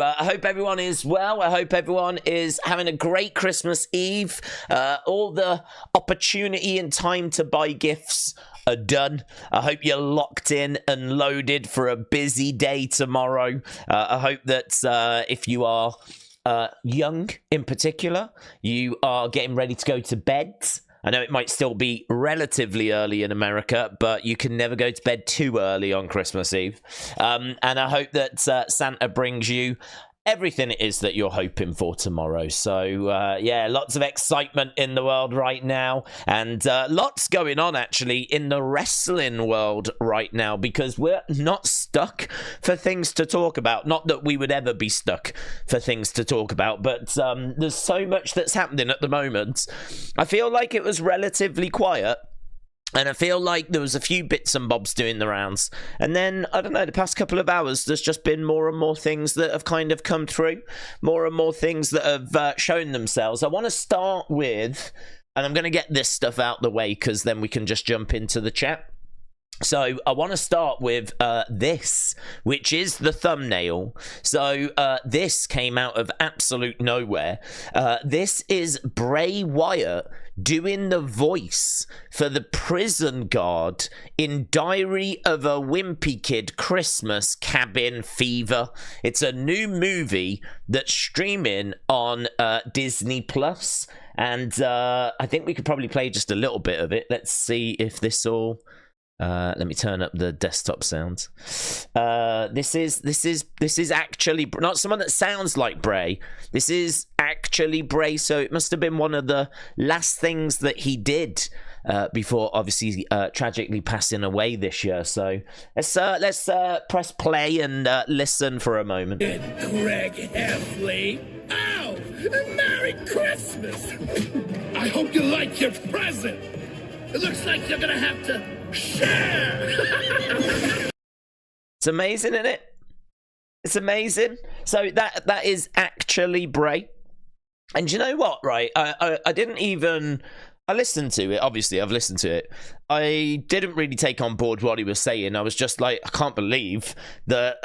I hope everyone is well. I hope everyone is having a great Christmas Eve. All the opportunity and time to buy gifts are done. I hope you're locked in and loaded for a busy day tomorrow. I hope that if you are young in particular, you are getting ready to go to bed. I know it might still be relatively early in America, but you can never go to bed too early on Christmas Eve. And I hope that Santa brings you everything it is that you're hoping for tomorrow. So, yeah, lots of excitement in the world right now. And lots going on, actually, in the wrestling world right now, because we're not stuck for things to talk about. Not that we would ever be stuck for things to talk about, but there's so much that's happening at the moment. I feel like it was relatively quiet. And I feel like there was a few bits and bobs doing the rounds. And then, I don't know, the past couple of hours, there's just been more and more things that have kind of come through. More and more things that have shown themselves. I want to start with, and I'm going to get this stuff out the way because then we can just jump into the chat. So I want to start with this, which is the thumbnail. So this came out of absolute nowhere. This is Bray Wyatt doing the voice for the prison guard in Diary of a Wimpy Kid Christmas Cabin Fever. It's a new movie that's streaming on Disney Plus, and I think we could probably play just a little bit of it. Let's see if this all... let me turn up the desktop sounds. This is actually not someone that sounds like Bray. This is actually Bray, so it must have been one of the last things that he did before, obviously, tragically passing away this year. So let's press play and listen for a moment. Greg Heffley. Ow! Merry Christmas! I hope you like your present. It looks like you're gonna have to share. It's amazing, isn't it? It's amazing. So that is actually Bray. And you know what, right? I didn't even... I listened to it. Obviously, I've listened to it. I didn't really take on board what he was saying. I was just like, I can't believe that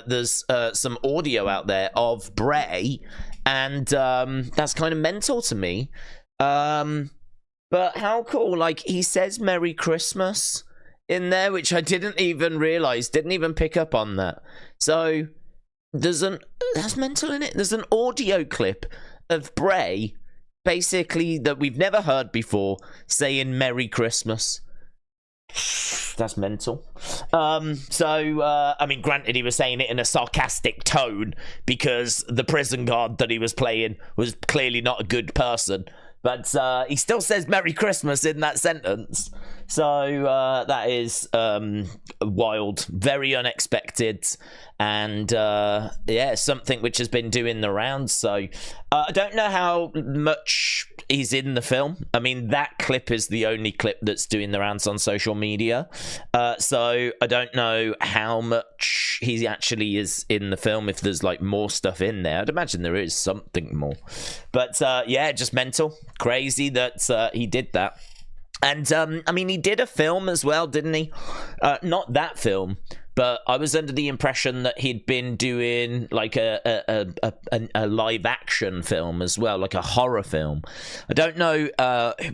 there's some audio out there of Bray. And that's kind of mental to me. But how cool, like, he says Merry Christmas in there, which I didn't even realize, didn't even pick up on that. So, that's mental, in it. There's an audio clip of Bray, basically, that we've never heard before, saying Merry Christmas. That's mental. I mean, granted, he was saying it in a sarcastic tone, because the prison guard that he was playing was clearly not a good person. But he still says Merry Christmas in that sentence. So that is wild, very unexpected, and yeah, something which has been doing the rounds. So I don't know how much he's in the film. I mean, that clip is the only clip that's doing the rounds on social media. So I don't know how much he actually is in the film, if there's like more stuff in there. I'd imagine there is something more. But yeah, just mental. Crazy that he did that. And I mean, he did a film as well, didn't he? Not that film, but I was under the impression that he'd been doing like a live action film as well, like a horror film. I don't know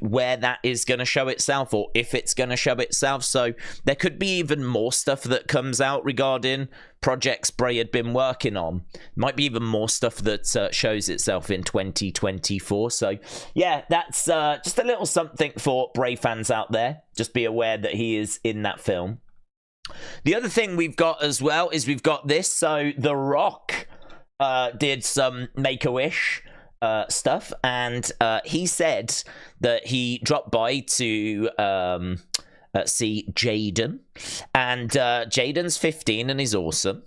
where that is going to show itself, or if it's going to show itself. So there could be even more stuff that comes out regarding projects Bray had been working on. Might be even more stuff that shows itself in 2024. So yeah, that's just a little something for Bray fans out there. Just be aware that he is in that film. The other thing we've got as well is we've got this. So The Rock did some Make-A-Wish stuff, and he said that he dropped by to see Jaden, and Jaden's 15 and he's awesome,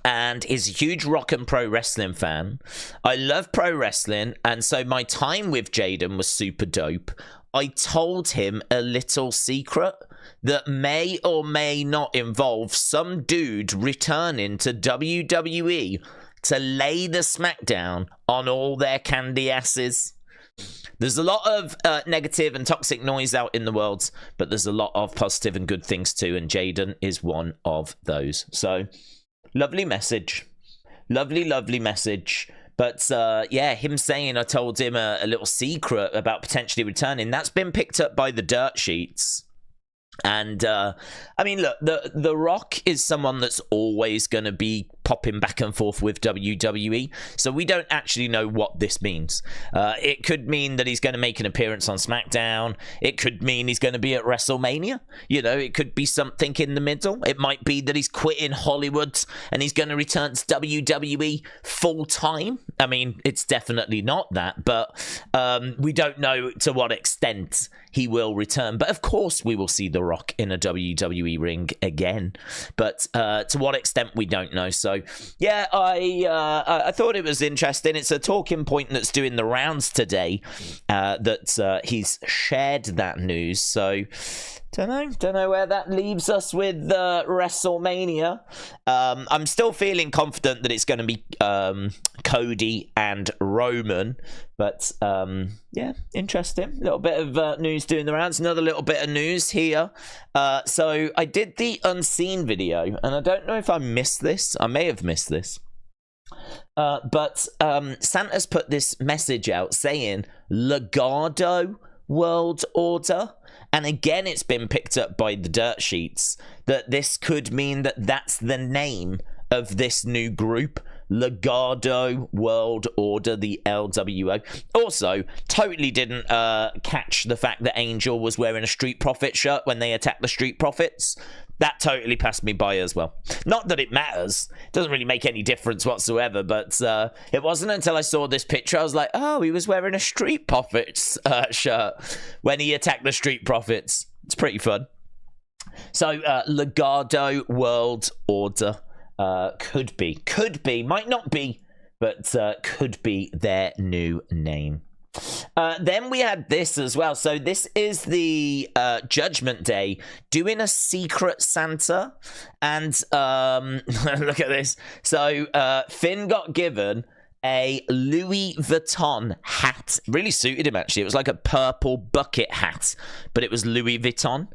and is a huge rock and pro wrestling fan. I love pro wrestling, and so my time with Jaden was super dope. I told him a little secret that may or may not involve some dude returning to WWE to lay the smackdown on all their candy asses. There's a lot of negative and toxic noise out in the world, but there's a lot of positive and good things too, and Jaden is one of those. So, lovely message. lovely message. But yeah, him saying I told him a little secret about potentially returning, that's been picked up by the dirt sheets. And I mean, look, the Rock is someone that's always going to be popping back and forth with WWE, so we don't actually know what this means. It could mean that he's going to make an appearance on SmackDown. It could mean he's going to be at WrestleMania. You know, it could be something in the middle. It might be that he's quitting Hollywood and he's going to return to WWE full time. I mean, it's definitely not that, but we don't know to what extent he will return. But of course we will see The Rock in a WWE ring again, but to what extent we don't know. So yeah, I thought it was interesting. It's a talking point that's doing the rounds today, that he's shared that news. So don't know where that leaves us with WrestleMania. I'm still feeling confident that it's going to be Cody and Roman, but yeah, interesting. A little bit of news doing the rounds. Another little bit of news here. So I did the Unseen video, and I don't know if I missed this. I may have missed this. But Santa's put this message out saying Legado World Order. And again, it's been picked up by the dirt sheets that this could mean that that's the name of this new group, Legado World Order, the LWO. Also, totally didn't catch the fact that Angel was wearing a Street Profit shirt when they attacked the Street Profits. That totally passed me by as well. Not that it matters. It doesn't really make any difference whatsoever, but it wasn't until I saw this picture, I was like, oh, he was wearing a Street Profits shirt when he attacked the Street Profits. It's pretty fun. So, Legado World Order could be, might not be, but could be their new name. Then we had this as well. So this is the Judgment Day doing a Secret Santa, and look at this. So Finn got given a Louis Vuitton hat. Really suited him, actually. It was like a purple bucket hat, but it was Louis Vuitton.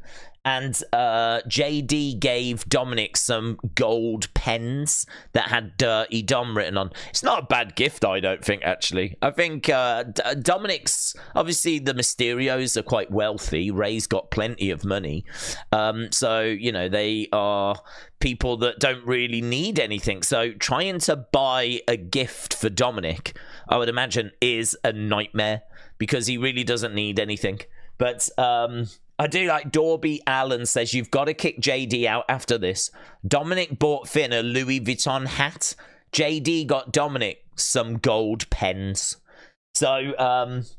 And JD gave Dominic some gold pens that had Dirty Dom written on. It's not a bad gift, I don't think, actually. I think Dominic's, obviously the Mysterios are quite wealthy. Ray's got plenty of money. So, you know, they are people that don't really need anything. So trying to buy a gift for Dominic, I would imagine, is a nightmare because he really doesn't need anything. But I do like Dorby Allen says, you've got to kick JD out after this. Dominic bought Finn a Louis Vuitton hat. JD got Dominic some gold pens. So,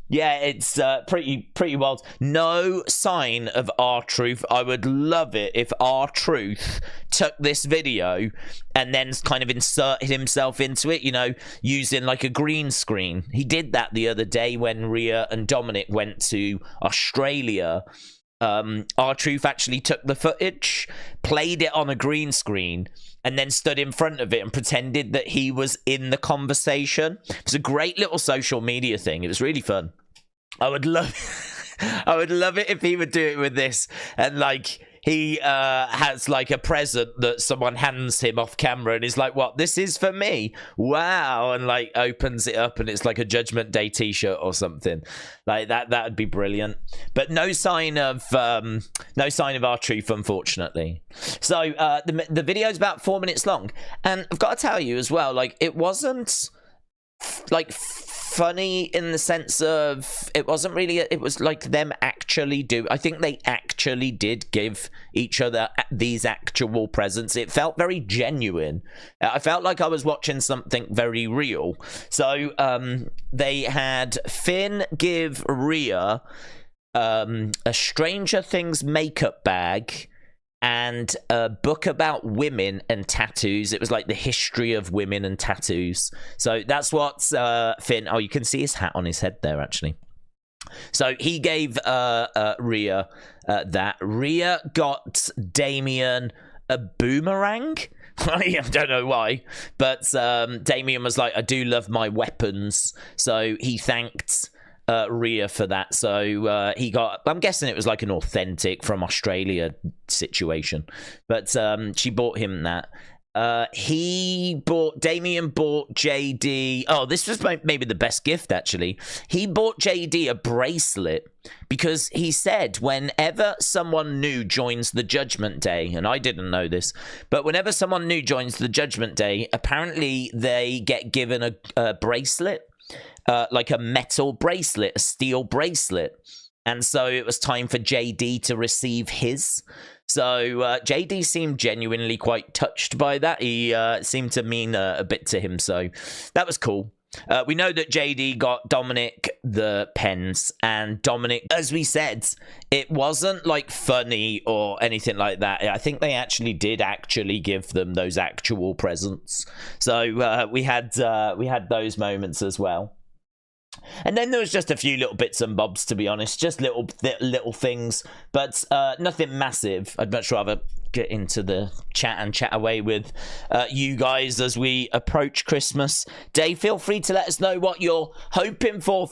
yeah, it's pretty wild. No sign of R-Truth. I would love it if R-Truth took this video and then kind of inserted himself into it, you know, using like a green screen. He did that the other day when Rhea and Dominic went to Australia. R-Truth actually took the footage, played it on a green screen, and then stood in front of it and pretended that he was in the conversation. It was a great little social media thing. It was really fun. I would love it if he would do it with this, and like he has like a present that someone hands him off camera and he's like, what, this is for me? Wow. And like opens it up and it's like a Judgment Day t-shirt or something like that. That would be brilliant. But no sign of R-Truth, unfortunately. So the video is about 4 minutes long, and I've got to tell you as well, like it wasn't like funny in the sense of it wasn't really it was like them actually I think they actually did give each other these actual presents. It felt very genuine. I felt like I was watching something very real. So they had Finn give Rhea a Stranger Things makeup bag and a book about women and tattoos. It was like the history of women and tattoos. So that's what Finn... Oh, you can see his hat on his head there, actually. So he gave Rhea that. Rhea got Damien a boomerang. I don't know why. But Damien was like, I do love my weapons. So he thanked Rhea for that. So he got, I'm guessing it was like an authentic from Australia situation, but she bought him that. Damien bought JD. Oh, this was maybe the best gift, actually. He bought JD a bracelet because he said whenever someone new joins the Judgment Day, and I didn't know this, but whenever someone new joins the Judgment Day, apparently they get given a bracelet, like a metal bracelet, a steel bracelet. And so it was time for JD to receive his. So JD seemed genuinely quite touched by that. He seemed to mean a bit to him. So that was cool. We know that JD got Dominic the pens. And Dominic, as we said, it wasn't like funny or anything like that. I think they actually did give them those actual presents. So we had those moments as well. And then there was just a few little bits and bobs, to be honest, just little things, but nothing massive. I'd much rather get into the chat and chat away with you guys as we approach Christmas Day. Feel free to let us know what you're hoping for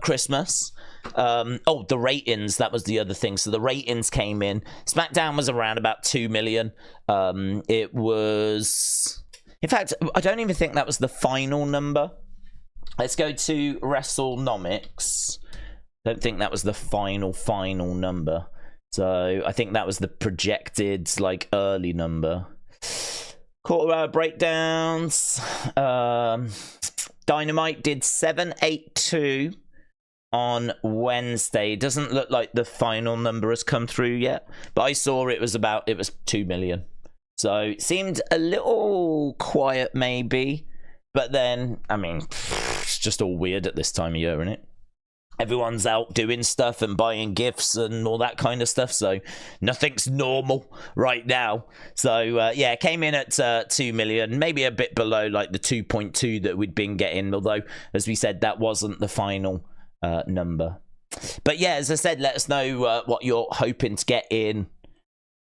Christmas. The ratings, that was the other thing. So the ratings came in. SmackDown was around about 2 million. It was, in fact, I don't even think that was the final number. Let's go to WrestleNomics. Don't think that was the final number. So I think that was the projected, like, early number. Quarter hour breakdowns. Dynamite did 782 on Wednesday. Doesn't look like the final number has come through yet, but I saw it was 2 million. So it seemed a little quiet, maybe. But then, I mean, it's just all weird at this time of year, isn't it? Everyone's out doing stuff and buying gifts and all that kind of stuff, so nothing's normal right now. So, yeah, it came in at 2 million, maybe a bit below, like, the 2.2 that we'd been getting, although, as we said, that wasn't the final number. But, yeah, as I said, let us know what you're hoping to get in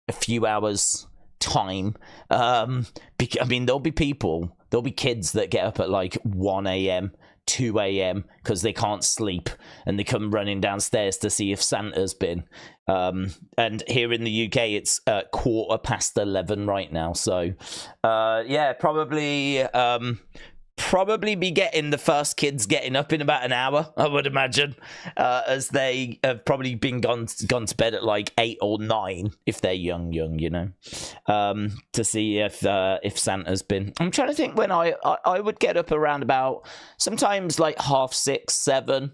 a few hours' time. I mean, there'll be kids that get up at like 1 a.m., 2 a.m. because they can't sleep and they come running downstairs to see if Santa's been. And here in the UK, it's 11:15 right now. So, yeah, probably be getting the first kids getting up in about an hour, I would imagine, as they have probably been gone to bed at like 8 or 9 if they're young, you know, to see if Santa's been. I'm trying to think when I would get up around about sometimes like 6:30, 7.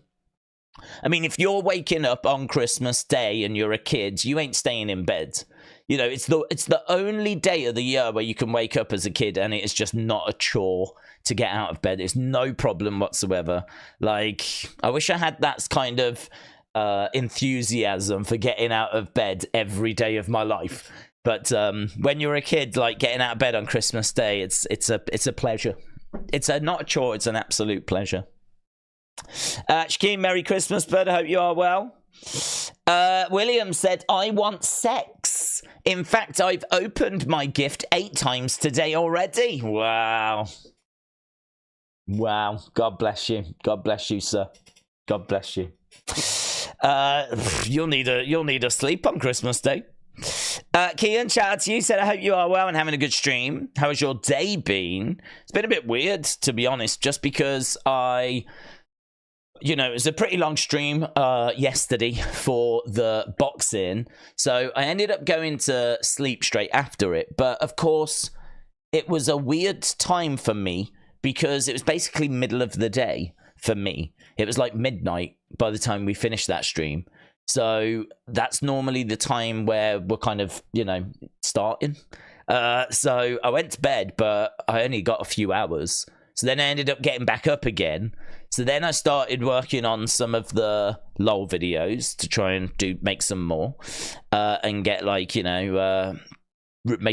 I mean, if you're waking up on Christmas Day and you're a kid, you ain't staying in bed. You know, it's the only day of the year where you can wake up as a kid and it is just not a chore to get out of bed. It's no problem whatsoever. Like, I wish I had that kind of enthusiasm for getting out of bed every day of my life. But when you're a kid, like getting out of bed on Christmas Day, it's a pleasure. It's not a chore. It's an absolute pleasure. Shaquem, Merry Christmas, bud. I hope you are well. William said, I want sex. In fact, I've opened my gift 8 times today already. Wow. God bless you. God bless you, sir. God bless you. You'll need a sleep on Christmas Day. Kian, shout out to you. Said, I hope you are well and having a good stream. How has your day been? It's been a bit weird, to be honest, just because it was a pretty long stream yesterday for the boxing. So I ended up going to sleep straight after it. But of course, it was a weird time for me because it was basically middle of the day for me. It was like midnight by the time we finished that stream. So that's normally the time where we're kind of, starting. So I went to bed, but I only got a few hours. So then I ended up getting back up again. So then I started working on some of the LOL videos to try and make some more and get make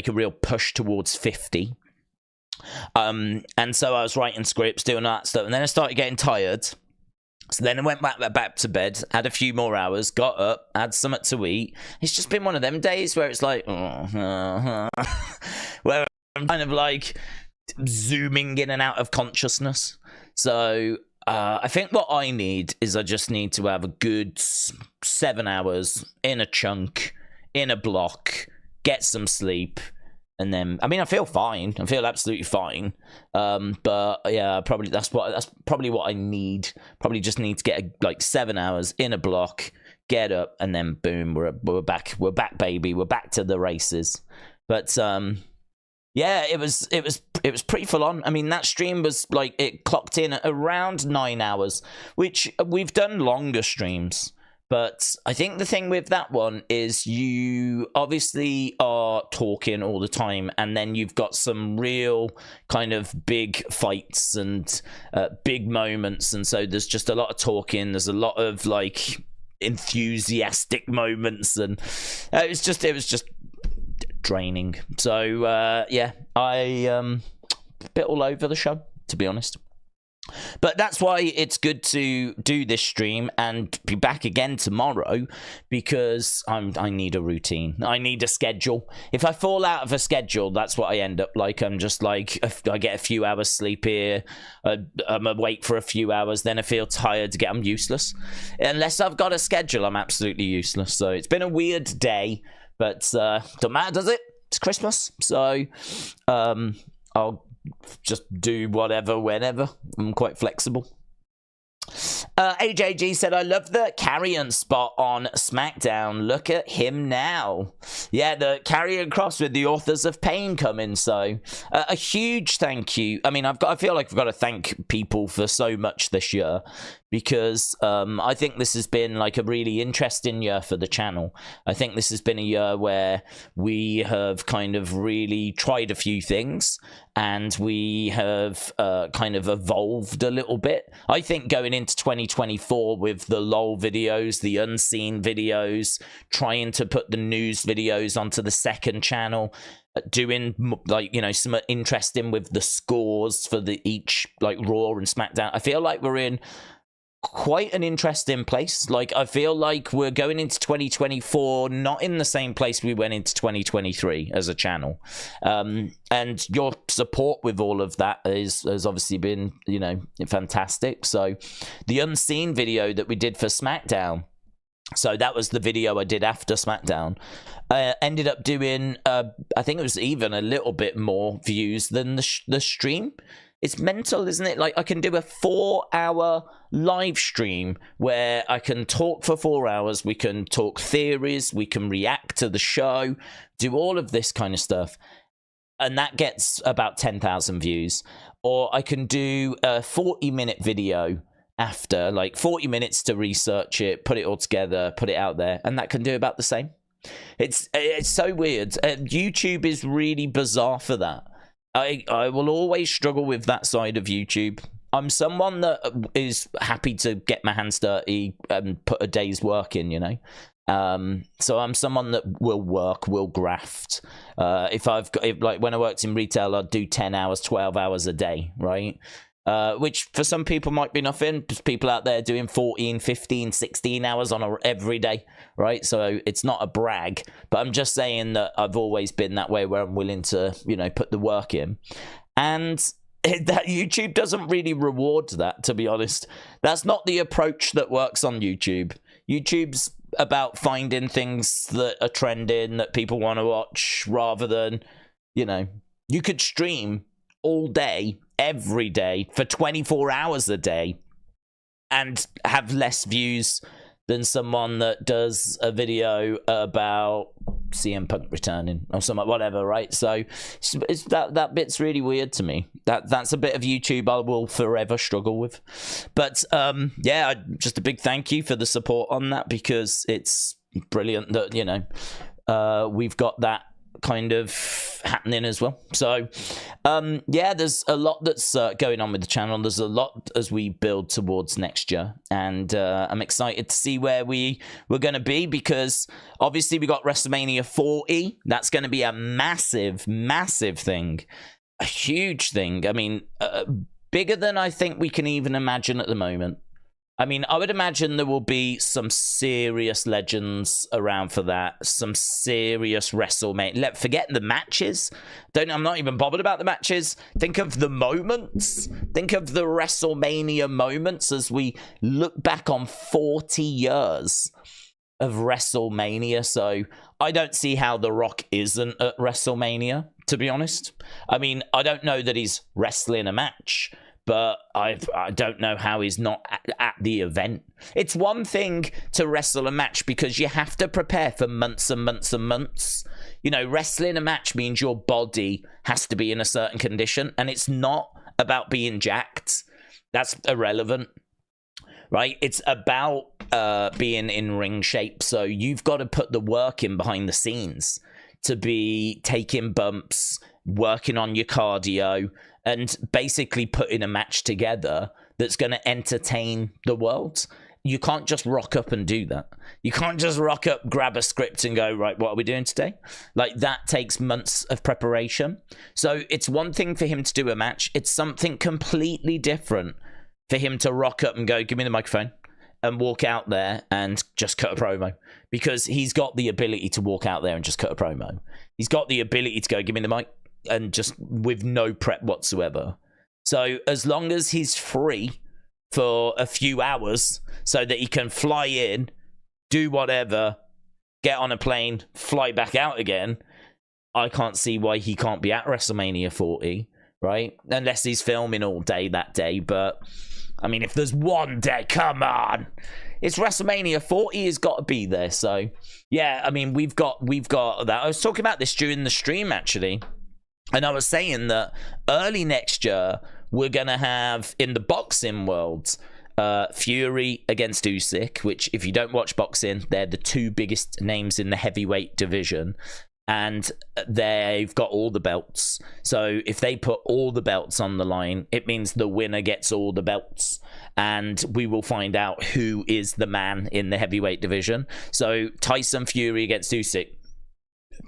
a real push towards 50. And so I was writing scripts, doing that stuff, and then I started getting tired. So then I went back to bed, had a few more hours, got up, had something to eat. It's just been one of them days where it's like, where I'm kind of like zooming in and out of consciousness. So I think what I need is I just need to have a good 7 hours in a chunk, in a block, get some sleep, And then, I mean, I feel fine. I feel absolutely fine. But yeah, probably that's probably what I need. Probably just need to get like 7 hours in a block, get up, and then boom, we're back. We're back, baby. We're back to the races. But yeah, it was pretty full on. I mean, that stream was like, it clocked in at around 9 hours, which we've done longer streams. But I think the thing with that one is you obviously are talking all the time, and then you've got some real kind of big fights and big moments, and so there's just a lot of talking. There's a lot of like enthusiastic moments, and it was just draining. So yeah, I a bit all over the show, to be honest. But that's why it's good to do this stream and be back again tomorrow, because I need a routine. I need a schedule. If I fall out of a schedule, that's what I end up like. I'm just like, I get a few hours sleep here, I'm awake for a few hours, then I feel tired again. I'm useless. Unless I've got a schedule, I'm absolutely useless. So it's been a weird day, but don't matter, does it? It's Christmas, so I'll just do whatever, whenever. I'm quite flexible. AJG said, I love the carrion spot on SmackDown. Look at him now. Yeah, the carrion cross with the Authors of Pain coming. So a huge thank you. I mean, I feel like I've got to thank people for so much this year, because I think this has been like a really interesting year for the channel. I think this has been a year where we have kind of really tried a few things, and we have kind of evolved a little bit. I think going into 2024 with the LOL videos, the unseen videos, trying to put the news videos onto the second channel, doing like, you know, some interesting with the scores for the each like Raw and SmackDown. I feel like we're in quite an interesting place. Like, I feel like we're going into 2024 not in the same place we went into 2023 as a channel, and your support with all of that has obviously been, you know, fantastic. So the unseen video that we did for SmackDown, so that was the video I did after SmackDown, ended up doing I think it was even a little bit more views than the stream. It's mental, isn't it? Like, I can do a 4-hour live stream where I can talk for 4 hours. We can talk theories. We can react to the show, do all of this kind of stuff. And that gets about 10,000 views. Or I can do a 40-minute video after, like 40 minutes to research it, put it all together, put it out there. And that can do about the same. It's so weird. YouTube is really bizarre for that. I will always struggle with that side of YouTube. I'm someone that is happy to get my hands dirty and put a day's work in, you know. So I'm someone that will graft. If like when I worked in retail, I'd do 10 hours, 12 hours a day, right? Which for some people might be nothing. There's people out there doing 14, 15, 16 hours on every day, right? So it's not a brag, but I'm just saying that I've always been that way, where I'm willing to, you know, put the work in. And that YouTube doesn't really reward that, to be honest. That's not the approach that works on YouTube. YouTube's about finding things that are trending, that people want to watch, rather than, you know, you could stream all day, every day, for 24 hours a day, and have less views than someone that does a video about CM Punk returning or something, whatever, right? So it's that bit's really weird to me. That's a bit of YouTube I will forever struggle with. But yeah, just a big thank you for the support on that, because it's brilliant that, you know, we've got that kind of happening as well. So yeah, there's a lot that's going on with the channel. There's a lot as we build towards next year, and I'm excited to see where we're going to be, because obviously we got WrestleMania 40. That's going to be a massive thing, a huge thing. I mean, bigger than I think we can even imagine at the moment. I mean, I would imagine there will be some serious legends around for that. Some serious WrestleMania. Forget the matches. I'm not even bothered about the matches. Think of the moments. Think of the WrestleMania moments as we look back on 40 years of WrestleMania, so I don't see how The Rock isn't at WrestleMania, to be honest. I mean, I don't know that he's wrestling a match, but I don't know how he's not at the event. It's one thing to wrestle a match because you have to prepare for months and months and months. You know, wrestling a match means your body has to be in a certain condition, and it's not about being jacked. That's irrelevant, right? It's about being in ring shape. So you've got to put the work in behind the scenes to be taking bumps, working on your cardio, and basically putting a match together that's going to entertain the world. You can't just rock up and do that. You can't just rock up, grab a script and go, right, what are we doing today? Like, that takes months of preparation. So it's one thing for him to do a match. It's something completely different for him to rock up and go, give me the microphone, and walk out there and just cut a promo. Because he's got the ability to walk out there and just cut a promo. He's got the ability to go, give me the mic, and just with no prep whatsoever. So as long as he's free for a few hours so that he can fly in, do whatever, get on a plane, fly back out again, I can't see why he can't be at WrestleMania 40, right? Unless he's filming all day that day. But I mean, if there's one day, come on, it's WrestleMania 40 has got to be there. So yeah, I mean, we've got that. I was talking about this during the stream, actually. And I was saying that early next year, we're going to have, in the boxing world, Fury against Usyk, which, if you don't watch boxing, they're the two biggest names in the heavyweight division. And they've got all the belts. So if they put all the belts on the line, it means the winner gets all the belts. And we will find out who is the man in the heavyweight division. So Tyson Fury against Usyk.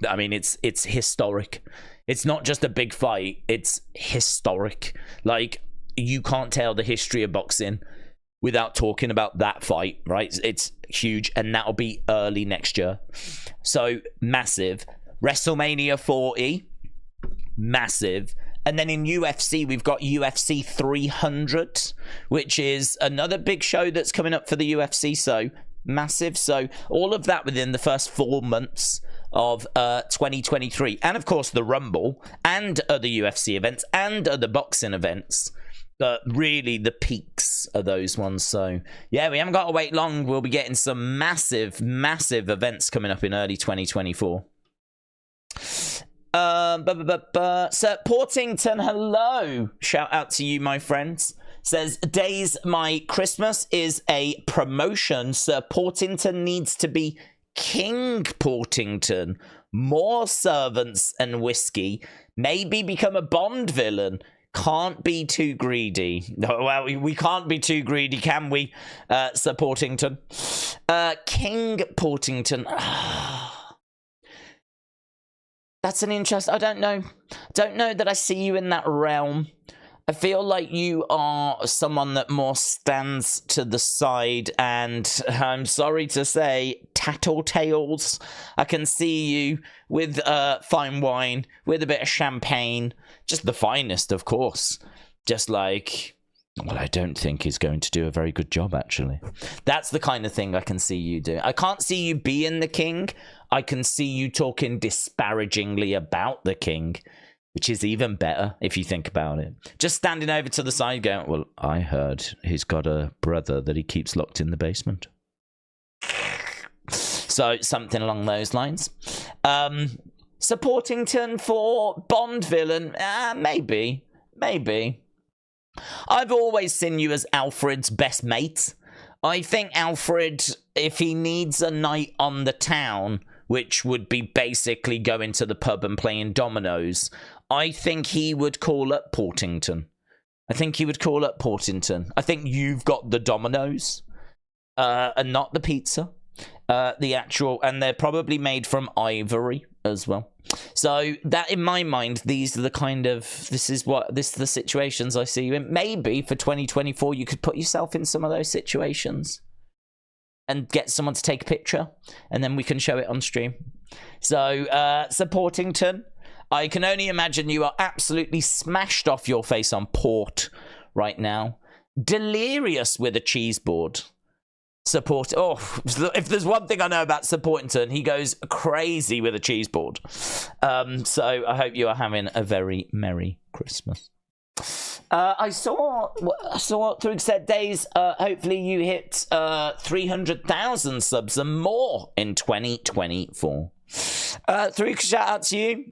I mean, it's historic. It's not just a big fight, it's historic. Like, you can't tell the history of boxing without talking about that fight, right? It's huge, and that'll be early next year. So, massive. WrestleMania 40, massive. And then in UFC, we've got UFC 300, which is another big show that's coming up for the UFC, so massive. So, all of that within the first 4 months of 2023, and of course the Rumble and other UFC events and other boxing events, but really the peaks are those ones. So yeah, we haven't got to wait long. We'll be getting some massive events coming up in early 2024. Sir Portington, hello, shout out to you, my friends. Says, Daze, my Christmas is a promotion. Sir Portington needs to be King Portington, more servants and whiskey, maybe become a Bond villain. Can't be too greedy. No, well, we can't be too greedy, can we, Sir Portington? King Portington. That's an interest. I don't know that I see you in that realm. I feel like you are someone that more stands to the side, and I'm sorry to say, tattletales. I can see you with fine wine, with a bit of champagne, just the finest, of course. Just like, well, I don't think he's going to do a very good job, actually. That's the kind of thing I can see you do. I can't see you being the king. I can see you talking disparagingly about the king, which is even better if you think about it. Just standing over to the side going, well, I heard he's got a brother that he keeps locked in the basement. So something along those lines. Supportington for Bond villain? Maybe. I've always seen you as Alfred's best mate. I think Alfred, if he needs a night on the town, which would be basically going to the pub and playing dominoes, I think he would call up Portington. I think you've got the dominoes, and not the pizza. The actual, and they're probably made from ivory as well. So that, in my mind, this is the situations I see you in. Maybe for 2024, you could put yourself in some of those situations and get someone to take a picture, and then we can show it on stream. So, Portington, I can only imagine you are absolutely smashed off your face on port right now. Delirious with a cheese board. support. Oh, if there's one thing I know about Supportington, he goes crazy with a cheese board. So I hope you are having a very Merry Christmas. I saw through said days. Hopefully you hit 300,000 subs and more in 2024. Through shout out to you.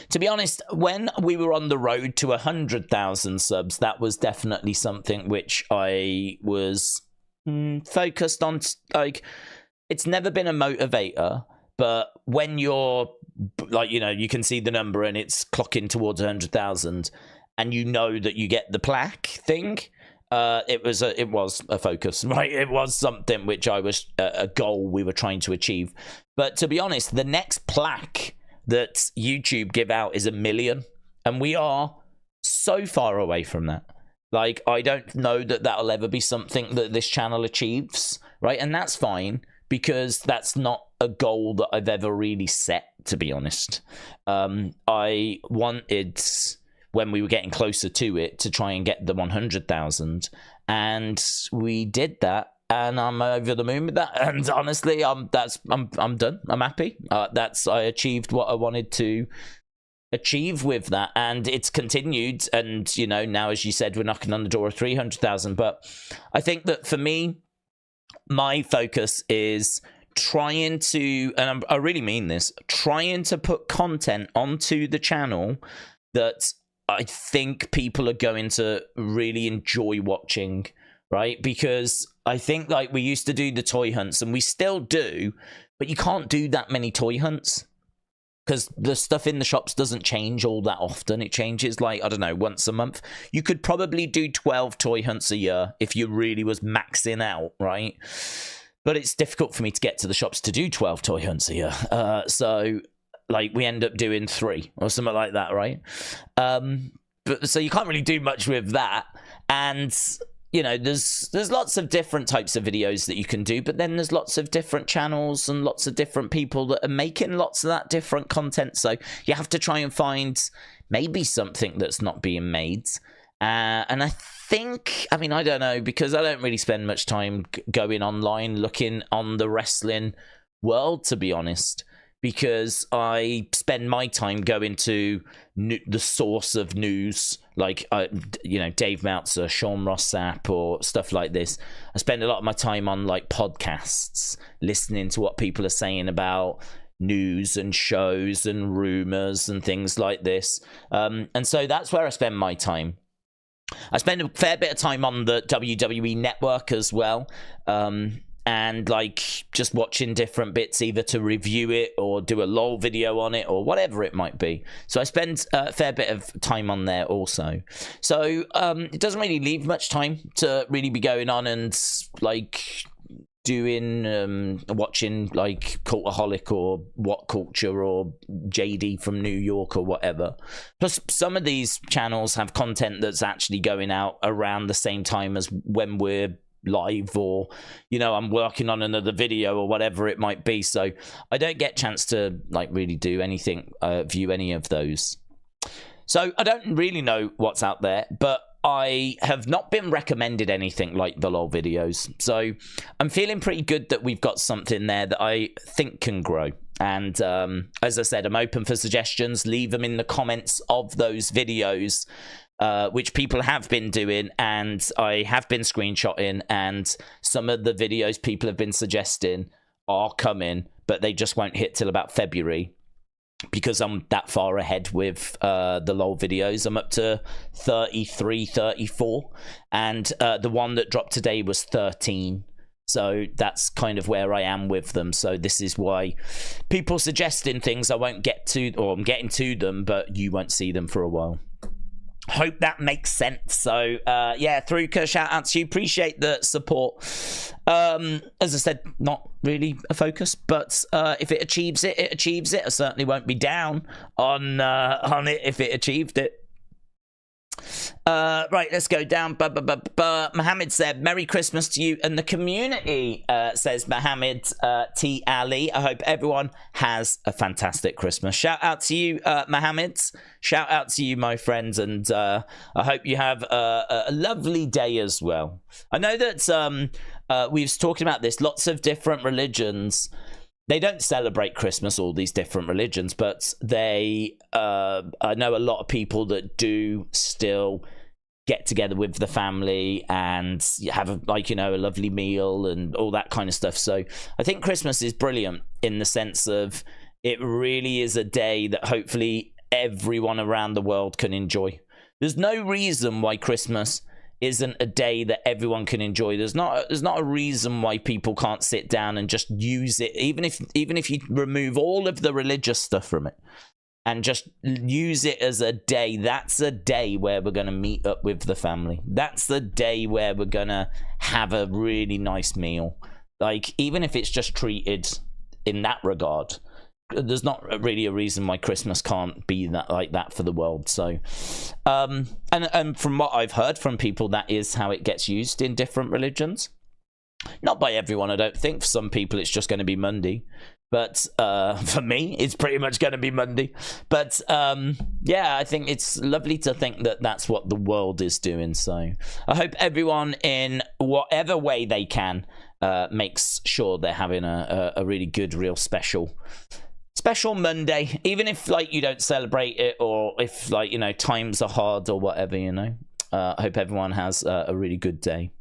To be honest, when we were on the road to 100,000 subs, that was definitely something which I was focused on. Like, it's never been a motivator, but when you're like, you know, you can see the number and it's clocking towards 100,000, and you know that you get the plaque thing. It was a focus, right? It was something which I was a goal we were trying to achieve. But to be honest, the next plaque that YouTube give out is 1 million, and we are so far away from that. Like, I don't know that that'll ever be something that this channel achieves, right? And that's fine, because that's not a goal that I've ever really set, to be honest. I wanted, when we were getting closer to it, to try and get the 100,000, and we did that. And I'm over the moon with that. And honestly, I'm done. I'm happy. I achieved what I wanted to achieve with that, and it's continued. And you know, now, as you said, we're knocking on the door of 300,000. But I think that for me, my focus is trying to, and I really mean this, trying to put content onto the channel that I think people are going to really enjoy watching. Right? Because I think, like, we used to do the toy hunts, and we still do, but you can't do that many toy hunts because the stuff in the shops doesn't change all that often. It changes, like, I don't know, once a month. You could probably do 12 toy hunts a year if you really was maxing out, right? But it's difficult for me to get to the shops to do 12 toy hunts a year. So, like, we end up doing 3 or something like that, right? But so you can't really do much with that. And you know, there's lots of different types of videos that you can do, but then there's lots of different channels and lots of different people that are making lots of that different content. So you have to try and find maybe something that's not being made. And I think, I mean, I don't know, because I don't really spend much time going online looking on the wrestling world, to be honest, because I spend my time going to the source of news, like, you know, Dave Meltzer, Sean Ross Sapp, or stuff like this. I spend a lot of my time on, like, podcasts, listening to what people are saying about news and shows and rumors and things like this. And so that's where I spend my time. I spend a fair bit of time on the WWE network as well. And like just watching different bits, either to review it or do a LOL video on it or whatever it might be. So I spend a fair bit of time on there also. So it doesn't really leave much time to really be going on and like doing watching like Cultaholic or What Culture or JD from New York or whatever. Plus some of these channels have content that's actually going out around the same time as when we're live, or you know, I'm working on another video or whatever it might be. So I don't get a chance to like really do anything, view any of those. So I don't really know what's out there, but I have not been recommended anything like the LOL videos. So I'm feeling pretty good that we've got something there that I think can grow. And as I said, I'm open for suggestions. Leave them in the comments of those videos, which people have been doing, and I have been screenshotting, and some of the videos people have been suggesting are coming, but they just won't hit till about February, because I'm that far ahead with the LOL videos. I'm up to 33, 34, and the one that dropped today was 13. So that's kind of where I am with them. So this is why people suggesting things I won't get to, or I'm getting to them, but you won't see them for a while. Hope that makes sense. So yeah, Thruka, shout out to you, appreciate the support. As I said, not really a focus, but if it achieves it, it achieves it. I certainly won't be down on it if it achieved it. Right, let's go down. Mohammed said, Merry Christmas to you and the community, says Mohammed T. Ali. I hope everyone has a fantastic Christmas. Shout out to you, Mohammed. Shout out to you, my friends, and I hope you have a lovely day as well. I know that we've talked about this, lots of different religions. They don't celebrate Christmas, all these different religions, but they, I know a lot of people that do still get together with the family and have a lovely meal and all that kind of stuff. So I think Christmas is brilliant in the sense of it really is a day that hopefully everyone around the world can enjoy. There's no reason why Christmas isn't a day that everyone can enjoy. There's not a reason why people can't sit down and just use it, even if you remove all of the religious stuff from it and just use it as a day. That's a day where we're going to meet up with the family. That's the day where we're going to have a really nice meal. Like, even if it's just treated in that regard, there's not really a reason why Christmas can't be that like that for the world. So and from what I've heard from people, that is how it gets used in different religions. Not by everyone, I don't think. For some people it's just going to be Monday, but for me it's pretty much going to be Monday. But yeah, I think it's lovely to think that that's what the world is doing. So I hope everyone, in whatever way they can, makes sure they're having a really good, real special Monday, even if you don't celebrate it, or if times are hard or whatever. I hope everyone has a really good day.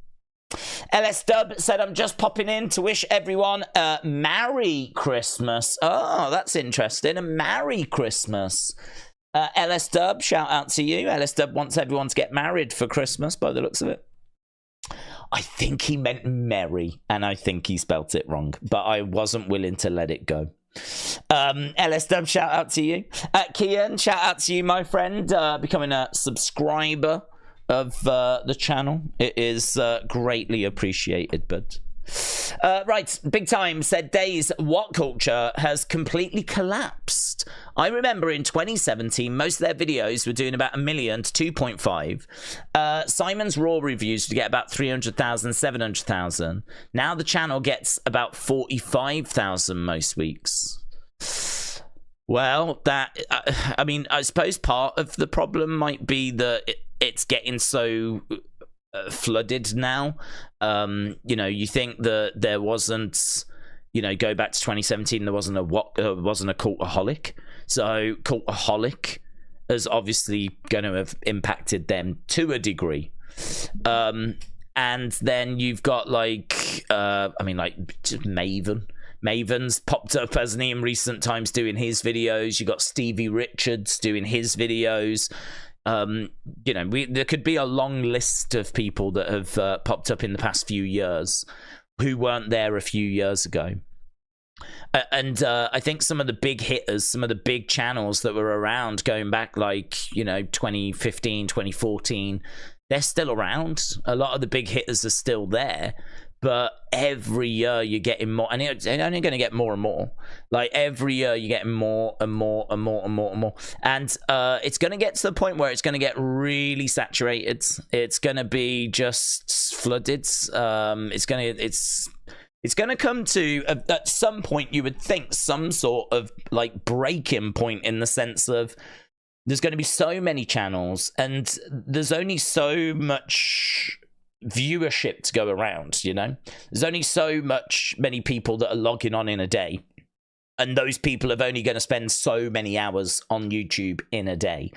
LS Dub said, I'm just popping in to wish everyone a Merry Christmas. Oh, that's interesting. A Merry Christmas. LS Dub, shout out to you. LS Dub wants everyone to get married for Christmas by the looks of it. I think he meant merry, and I think he spelt it wrong, but I wasn't willing to let it go. LSW, shout out to you. Kian, shout out to you, my friend, becoming a subscriber of the channel. It is greatly appreciated, but right, big time said Daze, what culture has completely collapsed? I remember in 2017 most of their videos were doing about 1 million to 2.5. Simon's Raw reviews would get about 300,000, 700,000. Now the channel gets about 45,000 most weeks. Well, that I mean, I suppose part of the problem might be that it's getting so flooded now. You think that there wasn't, go back to 2017, there wasn't a cultaholic. So cultaholic is obviously going to have impacted them to a degree. And then you've got just Maven's popped up, hasn't he, in recent times doing his videos. You got Stevie Richards doing his videos. There could be a long list of people that have popped up in the past few years who weren't there a few years ago. And I think some of the big hitters, some of the big channels that were around going back 2015, 2014, they're still around. A lot of the big hitters are still there. But every year you're getting more, and it's only going to get more and more. Every year you're getting more and more and more and more and more. And it's going to get to the point where it's going to get really saturated. It's going to be just flooded. It's going to come to, at some point, you would think, some sort of breaking point, in the sense of there's going to be so many channels and there's only so much viewership to go around. There's only so many people that are logging on in a day, and those people are only going to spend so many hours on YouTube in a day.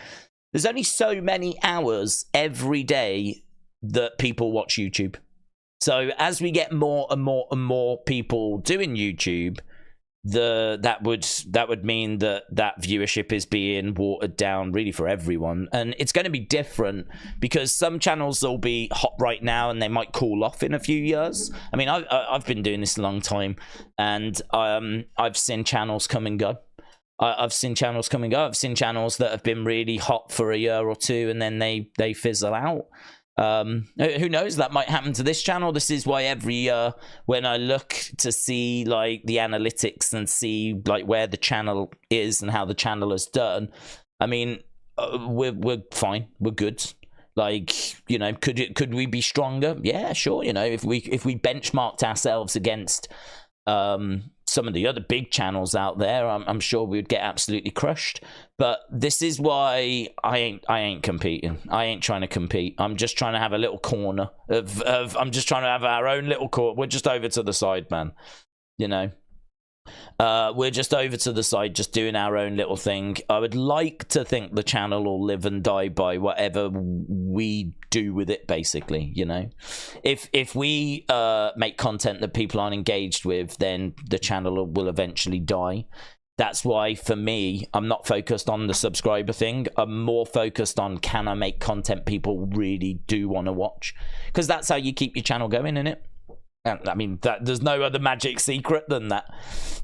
There's only so many hours every day that people watch YouTube. So as we get more and more and more people doing YouTube, that would mean that viewership is being watered down really for everyone. And it's going to be different, because some channels will be hot right now and they might cool off in a few years. I mean, I've been doing this a long time, and I've seen channels come and go. I've seen channels come and go. I've seen channels that have been really hot for a year or two and then they fizzle out. Who knows, that might happen to this channel. This is why every year when I look to see the analytics and see where the channel is and how the channel has done, I mean, we're fine, we're good. Like, you know, could we be stronger? Yeah, sure. You know, if we benchmarked ourselves against some of the other big channels out there, I'm sure we would get absolutely crushed. But this is why I ain't competing. I ain't trying to compete. I'm just trying to have a little corner of I'm just trying to have our own little corner. We're just over to the side, man. You know. We're just over to the side, just doing our own little thing. I would like to think the channel will live and die by whatever we do with it, basically, you know. If we make content that people aren't engaged with, then the channel will eventually die. That's why, for me, I'm not focused on the subscriber thing. I'm more focused on, can I make content people really do want to watch? Because that's how you keep your channel going, innit? I mean, there's no other magic secret than that.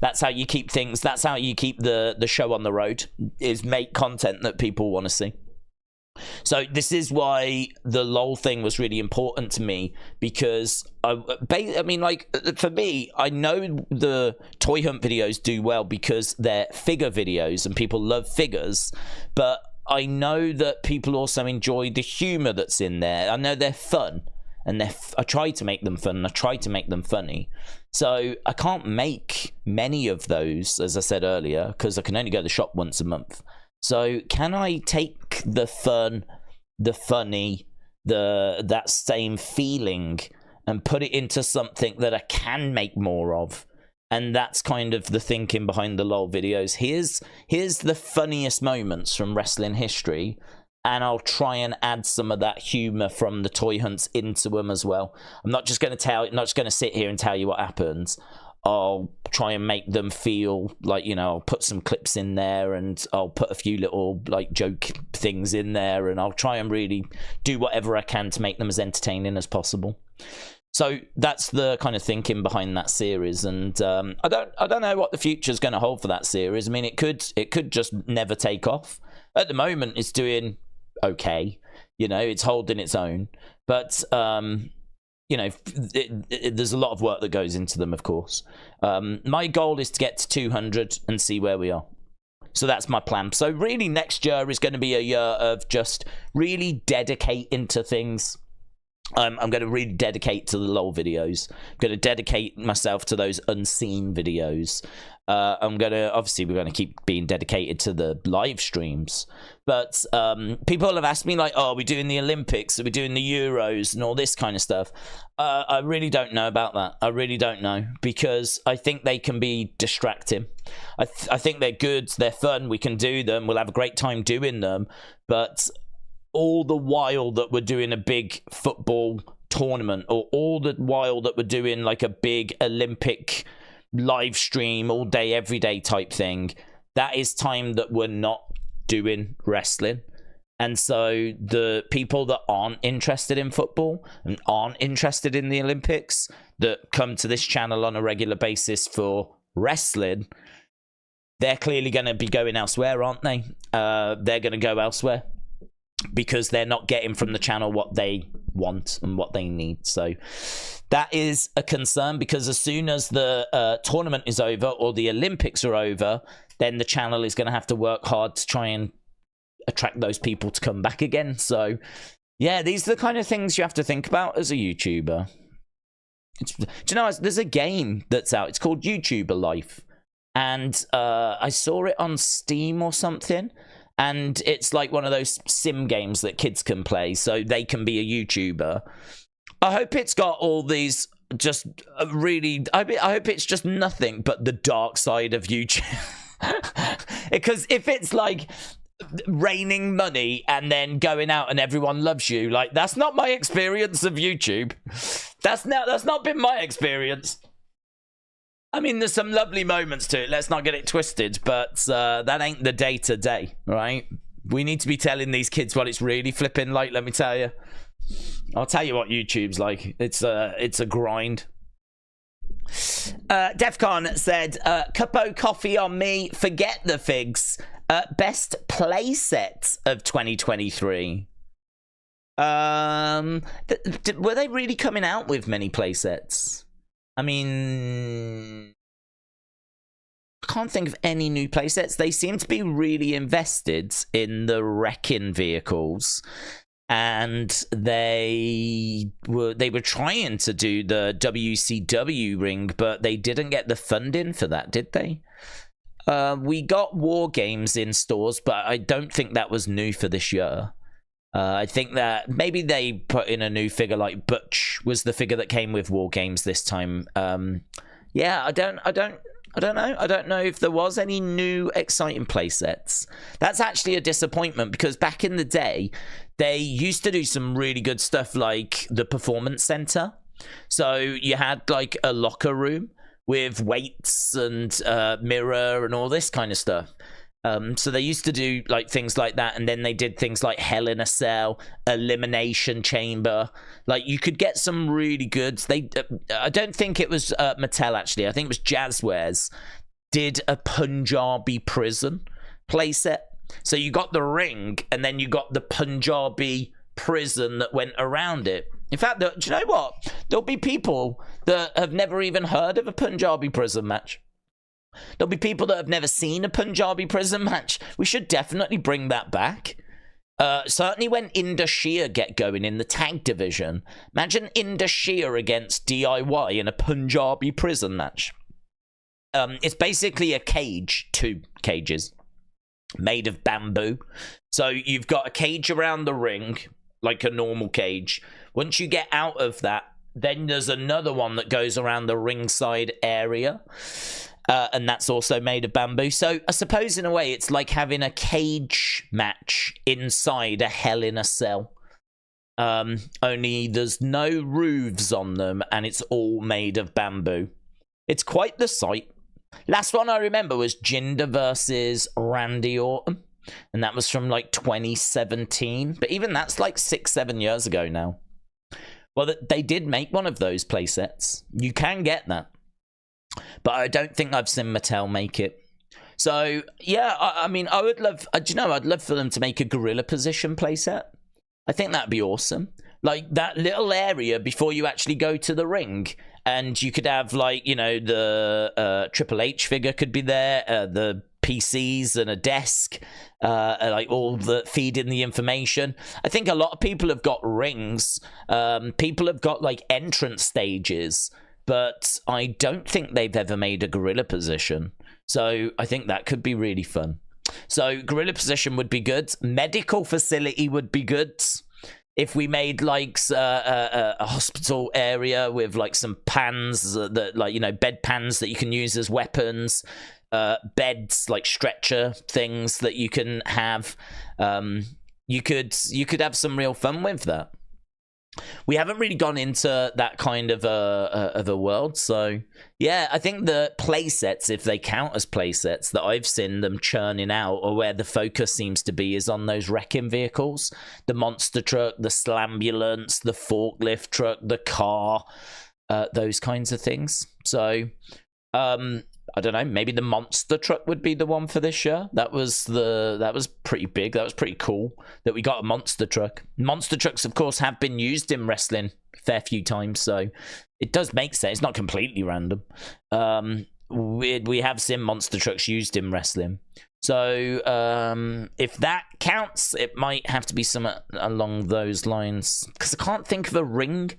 That's how you keep things. That's how you keep the show on the road, is make content that people want to see. So this is why the LOL thing was really important to me, because I mean, like, for me, I know the toy hunt videos do well because they're figure videos and people love figures, but I know that people also enjoy the humor that's in there. I know they're fun. And I try to make them fun, and I try to make them funny. So I can't make many of those, as I said earlier, because I can only go to the shop once a month. So can I take the fun, the funny, that same feeling, and put it into something that I can make more of? And that's kind of the thinking behind the LOL videos. Here's the funniest moments from wrestling history, and I'll try and add some of that humor from the toy hunts into them as well. I'm not just going to sit here and tell you what happens. I'll try and make them feel like, you know, I'll put some clips in there, and I'll put a few little, like, joke things in there, and I'll try and really do whatever I can to make them as entertaining as possible. So that's the kind of thinking behind that series, and I don't know what the future's going to hold for that series. I mean, it could just never take off. At the moment, it's doing okay, you know, it's holding its own, but you know, there's a lot of work that goes into them, of course. My goal is to get to 200 and see where we are. So that's my plan. So really, next year is going to be a year of just really dedicating to things. I'm going to really dedicate to the LOL videos. I'm going to dedicate myself to those unseen videos. Obviously, we're going to keep being dedicated to the live streams. But people have asked me, like, oh, are we doing the Olympics? Are we doing the Euros and all this kind of stuff? I really don't know about that. I really don't know, because I think they can be distracting. I think they're good. They're fun. We can do them. We'll have a great time doing them. But all the while that we're doing a big football tournament, or all the while that we're doing like a big Olympic live stream all day, every day type thing, that is time that we're not doing wrestling. And so the people that aren't interested in football and aren't interested in the Olympics, that come to this channel on a regular basis for wrestling, they're clearly going to be going elsewhere, aren't they? They're going to go elsewhere, because they're not getting from the channel what they want and what they need. So that is a concern, because as soon as the tournament is over, or the Olympics are over, then the channel is going to have to work hard to try and attract those people to come back again. So yeah, these are the kind of things you have to think about as a YouTuber. Do you know, there's a game that's out. It's called YouTuber Life. And I saw it on Steam or something. And it's like one of those sim games that kids can play, so they can be a YouTuber. I hope it's got all these just really... I hope it's just nothing but the dark side of YouTube. Because if it's like raining money and then going out and everyone loves you, like, that's not my experience of YouTube. That's not been my experience. I mean, there's some lovely moments to it. Let's not get it twisted, but that ain't the day-to-day, right? We need to be telling these kids what it's really flipping like, let me tell you. I'll tell you what YouTube's like. It's a grind. Defcon said, Cuppo coffee on me, forget the figs. Best playset of 2023. Were they really coming out with many playsets? I mean, I can't think of any new playsets. They seem to be really invested in the wrecking vehicles. and they were trying to do the WCW ring, but they didn't get the funding for that, did they? We got War Games in stores, but I don't think that was new for this year. I think that maybe they put in a new figure, like Butch was the figure that came with War Games this time. Yeah, I don't know. I don't know if there was any new exciting playsets. That's actually a disappointment, because back in the day, they used to do some really good stuff like the Performance Center. So you had like a locker room with weights and mirror and all this kind of stuff. So they used to do like things like that, and then they did things like Hell in a Cell, Elimination Chamber. Like you could get some really good. I don't think it was Mattel actually. I think it was Jazzwares did a Punjabi prison playset. So you got the ring, and then you got the Punjabi prison that went around it. In fact, do you know what? There'll be people that have never even heard of a Punjabi prison match. There'll be people that have never seen a Punjabi prison match. We should definitely bring that back. Certainly when Indashir get going in the tag division. Imagine Indashir against DIY in a Punjabi prison match. It's basically a cage, 2 cages, made of bamboo. So you've got a cage around the ring, like a normal cage. Once you get out of that, then there's another one that goes around the ringside area. And that's also made of bamboo. So I suppose in a way it's like having a cage match inside a Hell in a Cell. Only there's no roofs on them, and it's all made of bamboo. It's quite the sight. Last one I remember was Jinder versus Randy Orton. And that was from like 2017. But even that's like 6-7 years ago now. Well, they did make one of those playsets. You can get that. But I don't think I've seen Mattel make it. So, yeah, I mean, I would love, I'd love for them to make a gorilla position playset. I think that'd be awesome. Like, that little area before you actually go to the ring. And you could have, like, the Triple H figure could be there, the PCs and a desk, like all the feeding the information. I think a lot of people have got rings. People have got, like, entrance stages. But I don't think they've ever made a gorilla position. So I think that could be really fun. So gorilla position would be good. Medical facility would be good. If we made like a hospital area with like some pans that, like, bed pans that you can use as weapons, beds, like stretcher things that you can have. You could have some real fun with that. We haven't really gone into that kind of a world, so yeah, I think the playsets, if they count as playsets that I've seen them churning out, or where the focus seems to be, is on those wrecking vehicles, the monster truck, the slambulance, the forklift truck, the car, those kinds of things. So I don't know, maybe the monster truck would be the one for this year. That was pretty big. That was pretty cool that we got a monster truck. Monster trucks, of course, have been used in wrestling a fair few times, so it does make sense. It's not completely random. We have seen monster trucks used in wrestling. So if that counts, it might have to be something along those lines, because I can't think of a ring.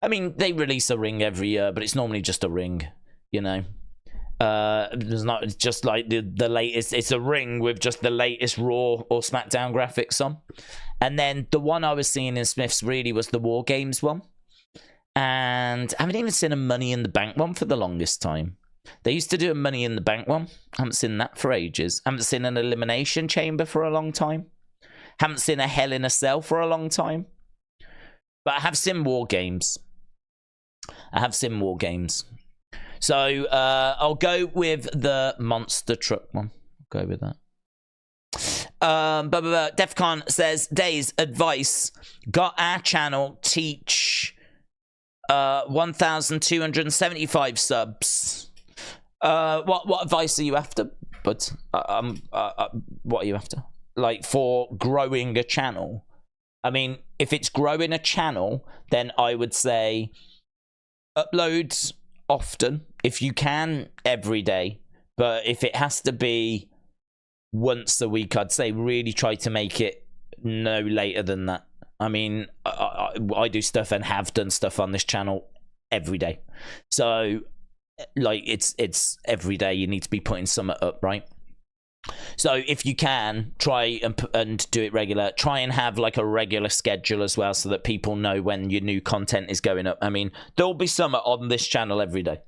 I mean, they release a ring every year, but it's normally just a ring, It's not just like the latest. It's a ring with just the latest Raw or SmackDown graphics on. And then the one I was seeing in Smith's really was the War Games one. And I haven't even seen a Money in the Bank one for the longest time. They used to do a Money in the Bank one. I haven't seen that for ages. I haven't seen an Elimination Chamber for a long time. Haven't seen a Hell in a Cell for a long time. But I have seen War Games. So I'll go with the monster truck one. I'll go with that. Defcon says, Daze, advice. Got our channel teach 1,275 subs. What advice are you after? But what are you after? Like, for growing a channel? I mean, if it's growing a channel, then I would say upload often, if you can, every day. But if it has to be once a week, I'd say really try to make it no later than that. I mean, I do stuff and have done stuff on this channel every day. So, like, it's every day you need to be putting something up, right? So if you can, try and do it regular. Try and have like a regular schedule as well, so that people know when your new content is going up. I mean, there'll be something on this channel every day.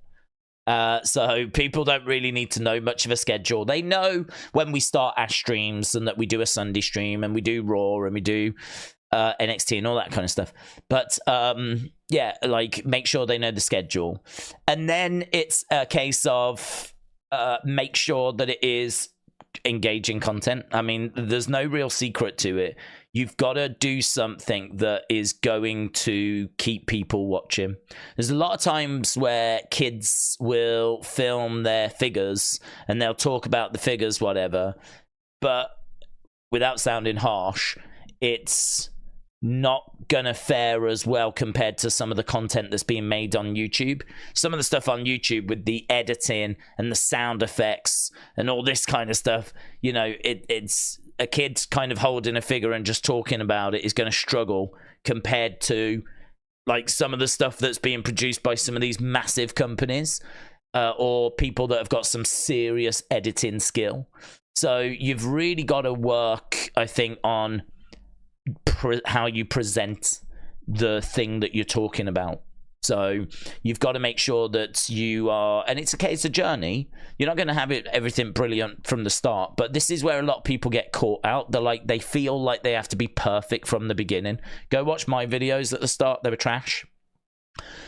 So people don't really need to know much of a schedule. They know when we start our streams and that we do a Sunday stream and we do Raw and we do NXT and all that kind of stuff. But yeah, like, make sure they know the schedule. And then it's a case of make sure that it is engaging content. I mean, there's no real secret to it. You've got to do something that is going to keep people watching. There's a lot of times where kids will film their figures and they'll talk about the figures, whatever, but without sounding harsh, it's not gonna fare as well compared to some of the content that's being made on YouTube. Some of the stuff on YouTube with the editing and the sound effects and all this kind of stuff, you know, it's a kid kind of holding a figure and just talking about it is going to struggle compared to like some of the stuff that's being produced by some of these massive companies or people that have got some serious editing skill. So you've really got to work, I think, on how you present the thing that you're talking about. So you've got to make sure that you are, and it's a journey. You're not going to have everything brilliant from the start, but this is where a lot of people get caught out. They feel like they have to be perfect from the beginning. Go watch my videos at the start. They were trash.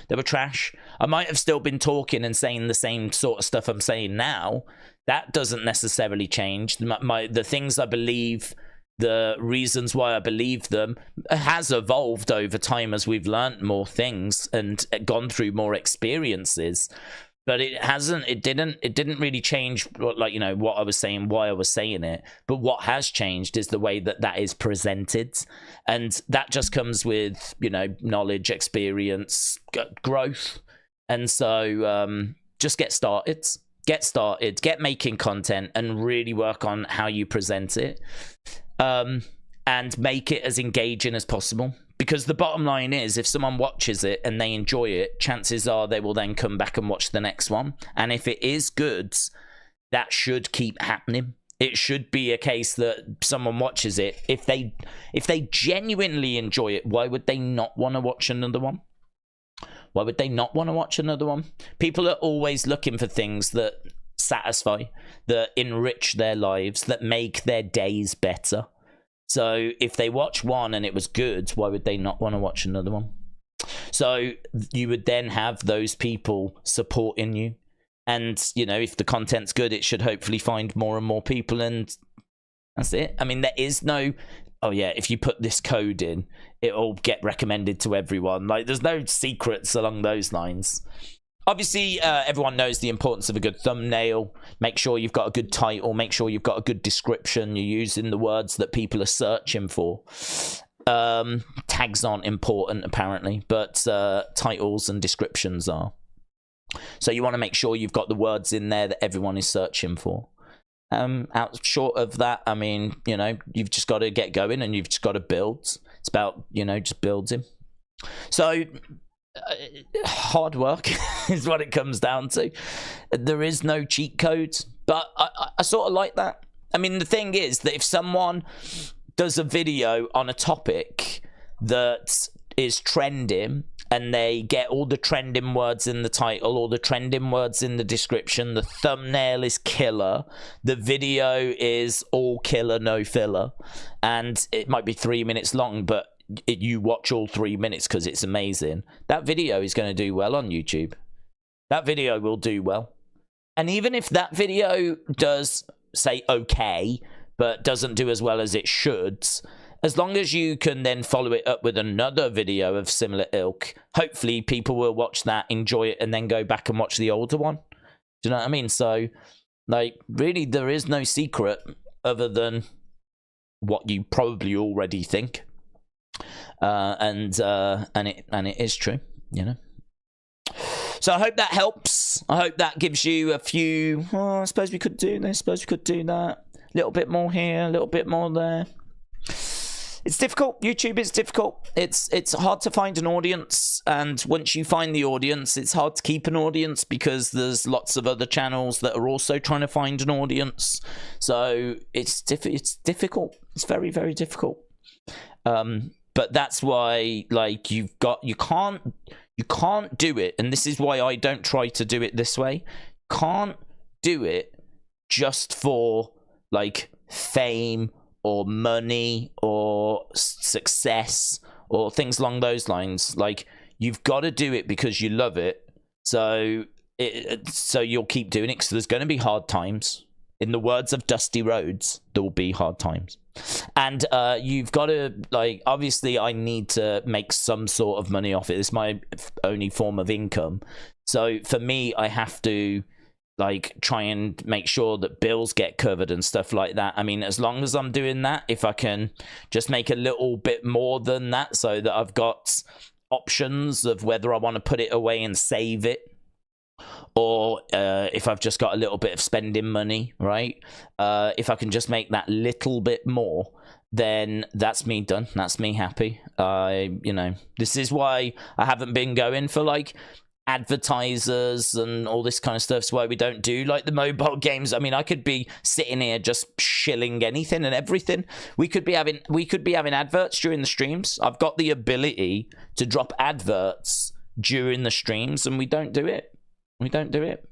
They were trash. I might have still been talking and saying the same sort of stuff I'm saying now. That doesn't necessarily change. The things I believe, the reasons why I believe them has evolved over time as we've learned more things and gone through more experiences, but it didn't really change, like, you know, what I was saying, why I was saying it. But what has changed is the way that is presented, and that just comes with, you know, knowledge, experience, growth. And so just get started, get making content and really work on how you present it. And make it as engaging as possible, because the bottom line is, if someone watches it and they enjoy it, chances are they will then come back and watch the next one. And if it is good, that should keep happening. It should be a case that someone watches it. If they genuinely enjoy it, why would they not want to watch another one? Why would they not want to watch another one? People are always looking for things that satisfy, that enrich their lives, that make their days better. So if they watch one and it was good, why would they not want to watch another one? So you would then have those people supporting you. And, you know, if the content's good, it should hopefully find more and more people, and that's it. I mean, there is no, oh yeah, if you put this code in, it'll get recommended to everyone. Like, there's no secrets along those lines. Obviously, everyone knows the importance of a good thumbnail. Make sure you've got a good title. Make sure you've got a good description. You're using the words that people are searching for. Tags aren't important, apparently, but titles and descriptions are. So you want to make sure you've got the words in there that everyone is searching for. Short of that, I mean, you know, you've just got to get going and you've just got to build. It's about, you know, just building. So hard work is what it comes down to. There is no cheat codes, but I sort of like that. I mean, the thing is that if someone does a video on a topic that is trending and they get all the trending words in the title, all the trending words in the description, the thumbnail is killer, the video is all killer, no filler, and it might be 3 minutes long, but you watch all 3 minutes because it's amazing, that video is going to do well on YouTube. That video will do well. And even if that video does, say, okay, but doesn't do as well as it should, as long as you can then follow it up with another video of similar ilk, hopefully people will watch that, enjoy it, and then go back and watch the older one. Do you know what I mean? So, like, really, there is no secret other than what you probably already think. And it is true, you know. So I hope that helps. I hope that gives you a few, I suppose we could do this, suppose we could do that. A little bit more here, a little bit more there. It's difficult. YouTube is difficult. It's hard to find an audience, and once you find the audience, it's hard to keep an audience because there's lots of other channels that are also trying to find an audience. So it's difficult. It's very, very difficult. But that's why, like, you can't do it, and this is why I don't try to do it this way. Can't do it just for like fame or money or success or things along those lines. Like, you've got to do it because you love it. So you'll keep doing it because there's going to be hard times. In the words of Dusty Rhodes, there will be hard times. And you've got to, like, obviously I need to make some sort of money off it. It's my only form of income. So for me, I have to, like, try and make sure that bills get covered and stuff like that. I mean, as long as I'm doing that, if I can just make a little bit more than that so that I've got options of whether I want to put it away and save it, or if I've just got a little bit of spending money, right? If I can just make that little bit more, then that's me done. That's me happy. This is why I haven't been going for, like, advertisers and all this kind of stuff. It's why we don't do, like, the mobile games. I mean, I could be sitting here just shilling anything and everything. We could be having adverts during the streams. I've got the ability to drop adverts during the streams, and we don't do it. We don't do it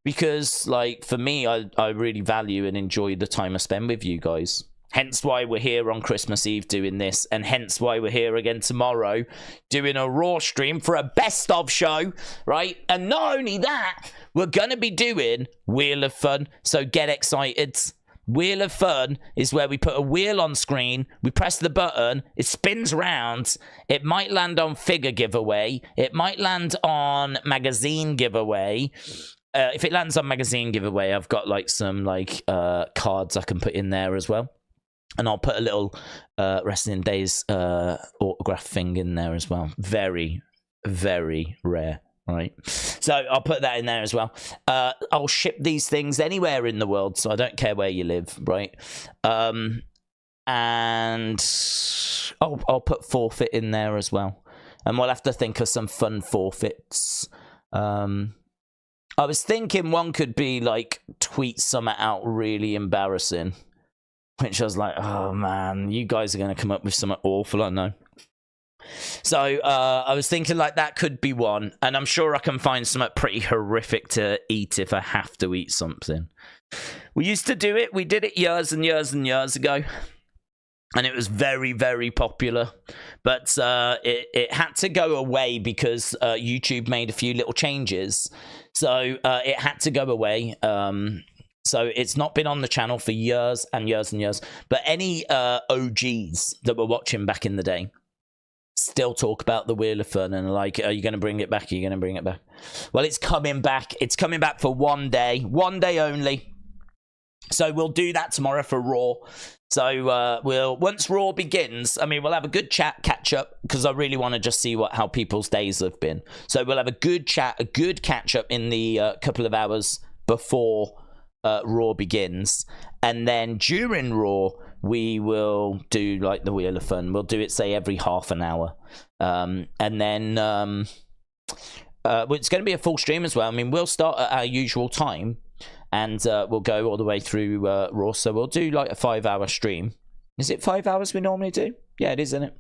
because, like, for me, I really value and enjoy the time I spend with you guys. Hence why we're here on Christmas Eve doing this, and hence why we're here again tomorrow doing a Raw stream for a best of show, right? And not only that, we're going to be doing Wheel of Fun, so get excited. Wheel of Fun is where we put a wheel on screen, we press the button, it spins round, it might land on figure giveaway, it might land on magazine giveaway. If it lands on magazine giveaway, I've got, like, some, like, cards I can put in there as well. And I'll put a little Wrestling Daze autograph thing in there as well. Very, very rare, right? So I'll put that in there as well. I'll ship these things anywhere in the world, so I don't care where you live, right? And I'll put forfeit in there as well. And we'll have to think of some fun forfeits. I was thinking one could be, like, tweet something out really embarrassing. Which I was like, oh man, you guys are going to come up with something awful, I know. So I was thinking, like, that could be one. And I'm sure I can find something pretty horrific to eat if I have to eat something. We used to do it. We did it years and years and years ago. And it was very, very popular. But it had to go away because YouTube made a few little changes. So it had to go away. So it's not been on the channel for years and years and years. But any OGs that were watching back in the day still talk about the Wheel of Fun and are like, are you going to bring it back? Are you going to bring it back? Well, it's coming back. It's coming back for one day only. So we'll do that tomorrow for Raw. So once Raw begins, I mean, we'll have a good chat, catch up, because I really want to just see how people's days have been. So we'll have a good chat, a good catch up in the couple of hours before Raw begins, and then during Raw we will do, like, the Wheel of Fun. We'll do it, say, every half an hour, and then it's going to be a full stream as well. I mean, we'll start at our usual time, and we'll go all the way through Raw. So we'll do, like, a 5-hour stream. Is it 5 hours we normally do? Yeah, it is, isn't it?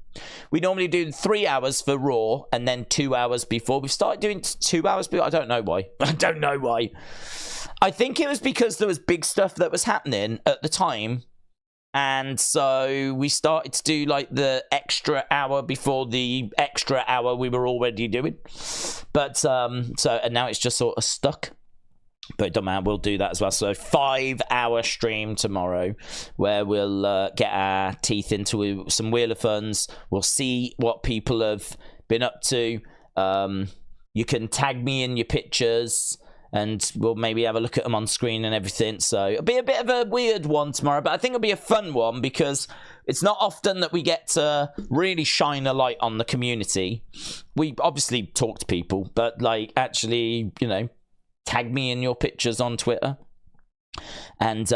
We normally do 3 hours for Raw and then 2 hours before. We've started doing 2 hours before. I don't know why. I think it was because there was big stuff that was happening at the time. And so we started to do, like, the extra hour before the extra hour we were already doing. But, and now it's just sort of stuck. But it don't matter, we'll do that as well. So 5-hour stream tomorrow where we'll get our teeth into some Wheel of Funs. We'll see what people have been up to. You can tag me in your pictures and we'll maybe have a look at them on screen and everything. So it'll be a bit of a weird one tomorrow, but I think it'll be a fun one because it's not often that we get to really shine a light on the community. We obviously talk to people, but, like, actually, you know, tag me in your pictures on Twitter. and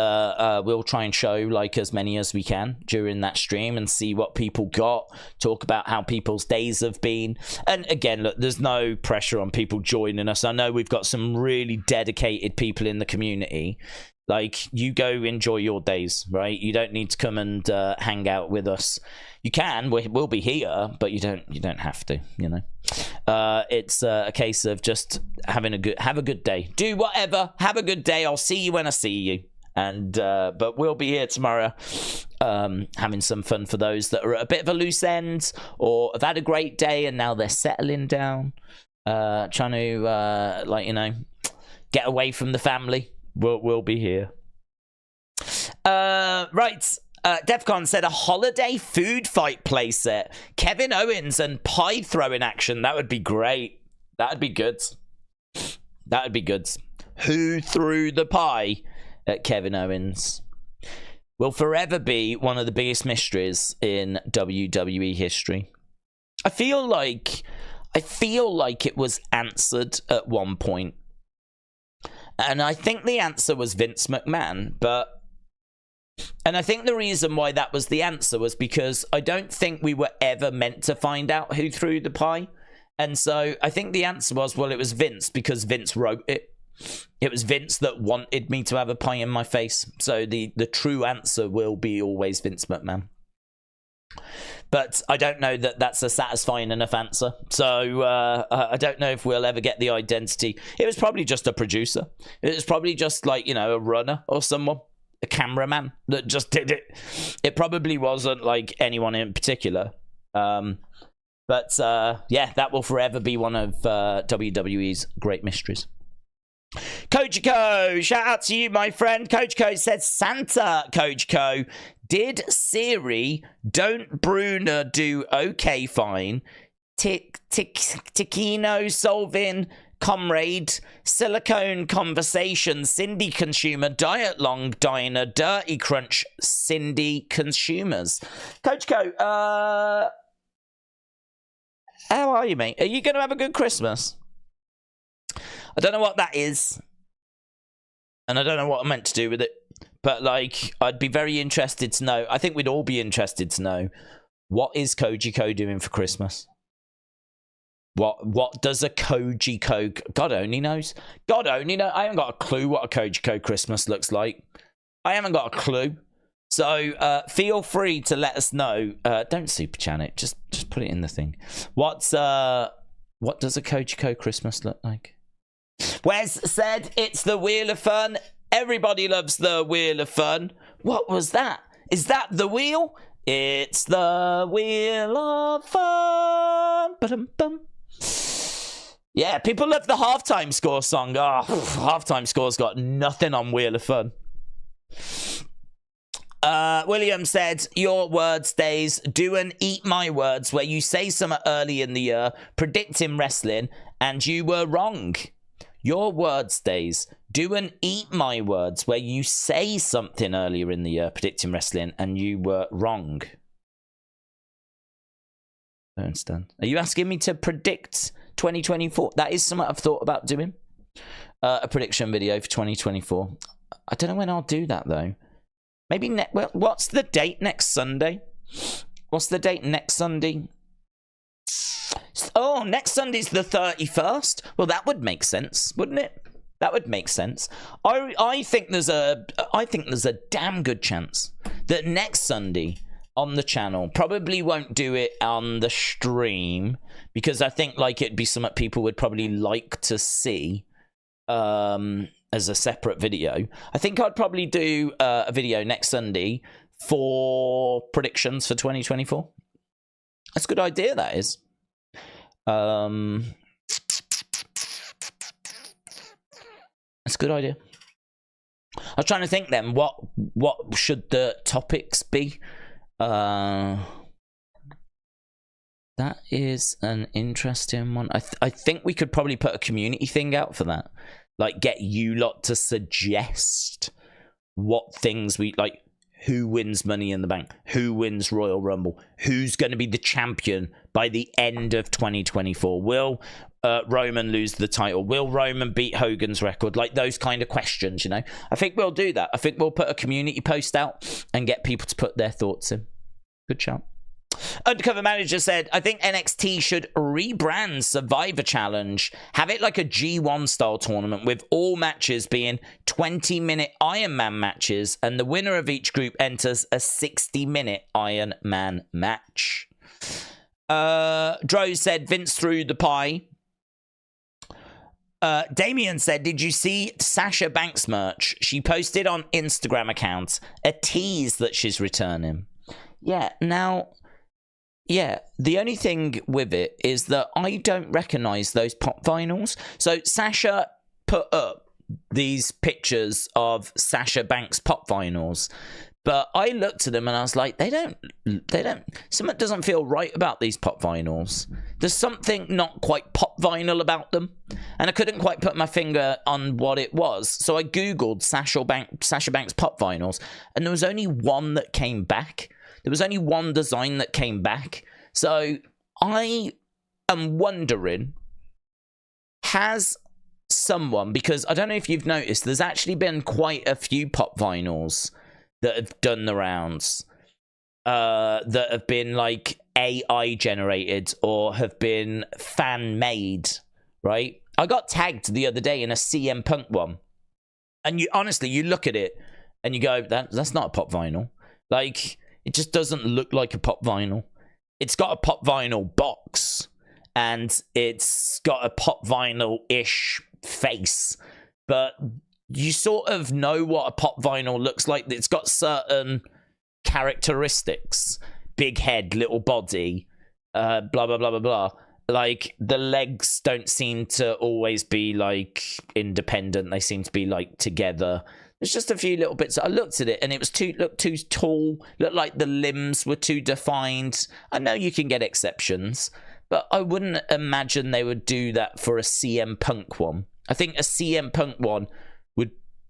we'll try and show like as many as we can during that stream and see what people got, talk about how people's days have been. And again, look, there's no pressure on people joining us. I know we've got some really dedicated people in the community. Like, you go enjoy your days, right? You don't need to come and hang out with us. You can, we'll be here, but you don't have to, you know. It's a case of just have a good day. Do whatever, have a good day. I'll see you when I see you. And but we'll be here tomorrow, having some fun for those that are at a bit of a loose end or have had a great day and now they're settling down, trying to like, you know, get away from the family. We'll be here. Right. Defcon said a holiday food fight playset. Kevin Owens and pie throwing action. That would be great. That would be good. That would be good. Who threw the pie at Kevin Owens? Will forever be one of the biggest mysteries in WWE history. I feel like it was answered at one point. And I think the answer was Vince McMahon, and I think the reason why that was the answer was because I don't think we were ever meant to find out who threw the pie. And so I think the answer was, well, it was Vince because Vince wrote it. It was Vince that wanted me to have a pie in my face. So the true answer will be always Vince McMahon. But I don't know that that's a satisfying enough answer. So I don't know if we'll ever get the identity. It was probably just a producer. It was probably just like, you know, a runner or someone, a cameraman that just did it. It probably wasn't like anyone in particular. But yeah, that will forever be one of WWE's great mysteries. Kojiko, shout out to you, my friend. Kojiko said, Santa, Kojiko, did Siri, don't Bruno do okay fine, Tikino solving, comrade, silicone conversation, Cindy consumer, diet long diner, dirty crunch, Cindy consumers. Kojiko, how are you, mate? Are you going to have a good Christmas? I don't know what that is, and I don't know what I'm meant to do with it, but like, I'd be very interested to know. I think we'd all be interested to know, what is Kojiko doing for Christmas? What does a Kojiko? God only knows. God only knows. I haven't got a clue what a Kojiko Christmas looks like. I haven't got a clue. So feel free to let us know. Don't super chat it. Just put it in the thing. What does a Kojiko Christmas look like? Wes said it's the Wheel of Fun. Everybody loves the Wheel of Fun. What was that? Is that the wheel? It's the Wheel of Fun. Ba-dum-bum. Yeah, people love the halftime score song. Oh, halftime score's got nothing on Wheel of Fun. William said, your words, Daze, do an eat my words where you say something early in the year, predicting wrestling, and you were wrong. Your words, Daze, do an eat my words where you say something earlier in the year, predicting wrestling, and you were wrong. I don't understand. Are you asking me to predict 2024? That is something I've thought about doing. A prediction video for 2024. I don't know when I'll do that, though. Maybe well, what's the date next Sunday? What's the date next Sunday? Oh, next Sunday's the 31st. Well, that would make sense, wouldn't it? That would make sense. I think there's a damn good chance that next Sunday on the channel, probably won't do it on the stream because I think like it'd be something people would probably like to see as a separate video. I think I'd probably do a video next Sunday for predictions for 2024. That's a good idea, that is. That's a good idea. I was trying to think then, what should the topics be? That is an interesting one. I think we could probably put a community thing out for that. Like, get you lot to suggest what things we like. who wins Money in the Bank, who wins Royal Rumble, who's going to be the champion by the end of 2024. Will Roman lose the title? Will Roman beat Hogan's record? Like those kind of questions, you know. I think we'll do that. I think we'll put a community post out and get people to put their thoughts in. Good shout. Undercover Manager said, I think NXT should rebrand Survivor Challenge, have it like a G1 style tournament with all matches being 20-minute Iron Man matches, and the winner of each group enters a 60-minute Iron Man match. Dro said, Vince threw the pie. Damien said, did you see Sasha Banks merch? She posted on Instagram account a tease that she's returning. Yeah, now... Yeah, the only thing with it is that I don't recognise those pop vinyls. So Sasha put up these pictures of Sasha Banks pop vinyls, but I looked at them and I was like, they don't, something doesn't feel right about these pop vinyls. There's something not quite pop vinyl about them, and I couldn't quite put my finger on what it was. So I Googled Sasha Banks pop vinyls, and there was only one that came back. There was only one design that came back. So I am wondering, has someone, because I don't know if you've noticed, there's actually been quite a few pop vinyls that have done the rounds, that have been like AI generated or have been fan made, right? I got tagged the other day in a CM Punk one. And you honestly, you look at it and you go, that's not a pop vinyl. Like... It just doesn't look like a pop vinyl. It's got a pop vinyl box, and it's got a pop vinyl-ish face, but you sort of know what a pop vinyl looks like. It's got certain characteristics. Big head, little body, blah, blah, blah, blah, blah. Like, the legs don't seem to always be, like, independent. They seem to be, like, together. There's just a few little bits. I looked at it and it was looked too tall. Looked like the limbs were too defined. I know you can get exceptions, but I wouldn't imagine they would do that for a CM Punk one. I think a CM Punk one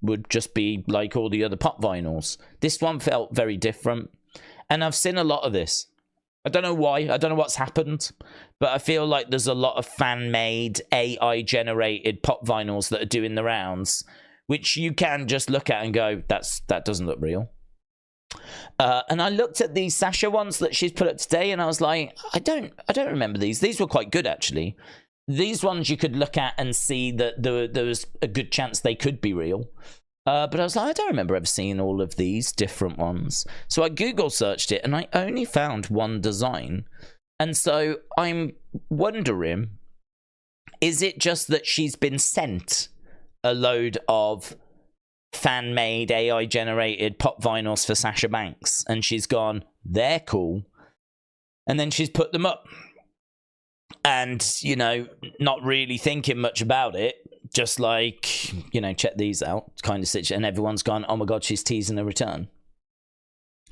would just be like all the other pop vinyls. This one felt very different. And I've seen a lot of this. I don't know why. I don't know what's happened. But I feel like there's a lot of fan-made, AI-generated pop vinyls that are doing the rounds, which you can just look at and go, that doesn't look real. And I looked at these Sasha ones that she's put up today, and I was like, I don't remember these. These were quite good, actually. These ones you could look at and see that there was a good chance they could be real. But I was like, I don't remember ever seeing all of these different ones. So I Google searched it, and I only found one design. And so I'm wondering, is it just that she's been sent a load of fan-made, AI-generated pop vinyls for Sasha Banks, and she's gone, they're cool, and then she's put them up, and, you know, not really thinking much about it, just like, you know, check these out, kind of situation, and everyone's gone, oh my god, she's teasing a return.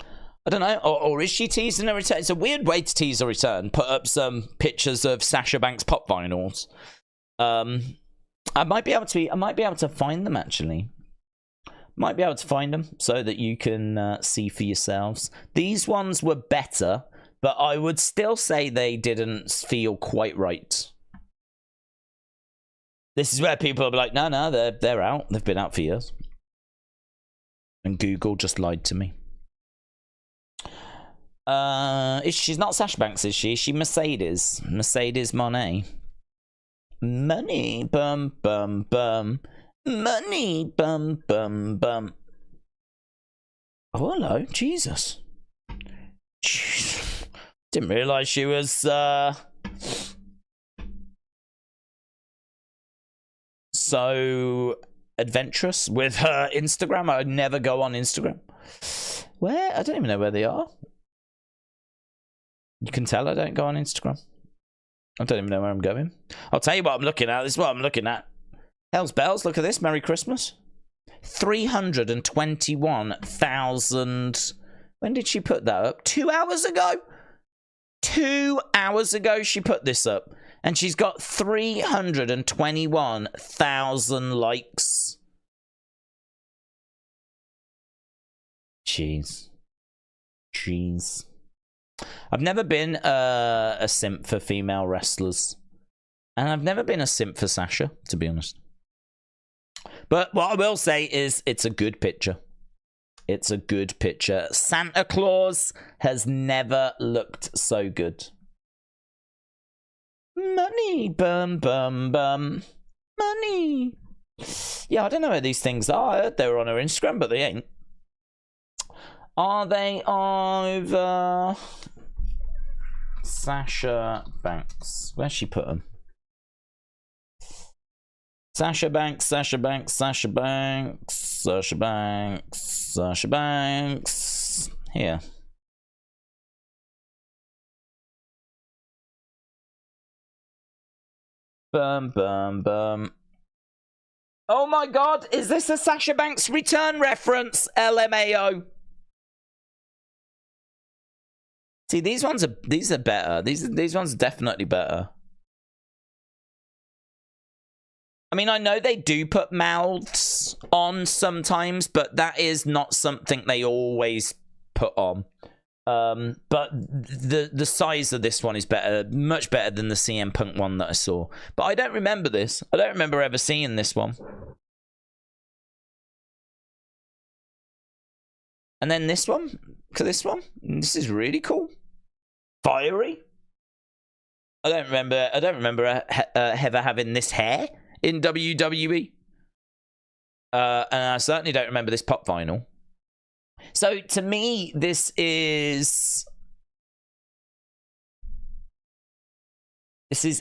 I don't know, or is she teasing a return? It's a weird way to tease a return. Put up some pictures of Sasha Banks pop vinyls. I might be able to find them, actually. Might be able to find them so that you can see for yourselves. These ones were better, but I would still say they didn't feel quite right. This is where people will be like, no, they're out. They've been out for years. And Google just lied to me. She's not Sasha Banks, is she? Is she Mercedes? Mercedes Moné. Money, bum, bum, bum. Money, bum, bum, bum. Oh, hello. Jesus. Jeez. Didn't realise she was, so adventurous with her Instagram. I would never go on Instagram. Where? I don't even know where they are. You can tell I don't go on Instagram. I don't even know where I'm going. I'll tell you what I'm looking at. This is what I'm looking at. Hell's bells. Look at this. Merry Christmas. 321,000. When did she put that up? 2 hours ago? 2 hours ago she put this up. And she's got 321,000 likes. Jeez. Jeez. I've never been a simp for female wrestlers. And I've never been a simp for Sasha, to be honest. But what I will say is it's a good picture. It's a good picture. Santa Claus has never looked so good. Money, bum, bum, bum. Money. Yeah, I don't know where these things are. I heard they were on her Instagram, but they ain't. Are they over? Sasha Banks. Where's she put them? Sasha Banks, Sasha Banks, Sasha Banks, Sasha Banks, Sasha Banks. Here. Bum, bum, bum. Oh my god, is this a Sasha Banks return reference? LMAO. See, these are better. These ones are definitely better. I mean, I know they do put mouths on sometimes, but that is not something they always put on. But the size of this one is better, much better than the CM Punk one that I saw. But I don't remember this. I don't remember ever seeing this one. And then this one. Look at this one. This is really cool. Fiery. I don't remember Heather having this hair in WWE. And I certainly don't remember this pop vinyl. So to me, this is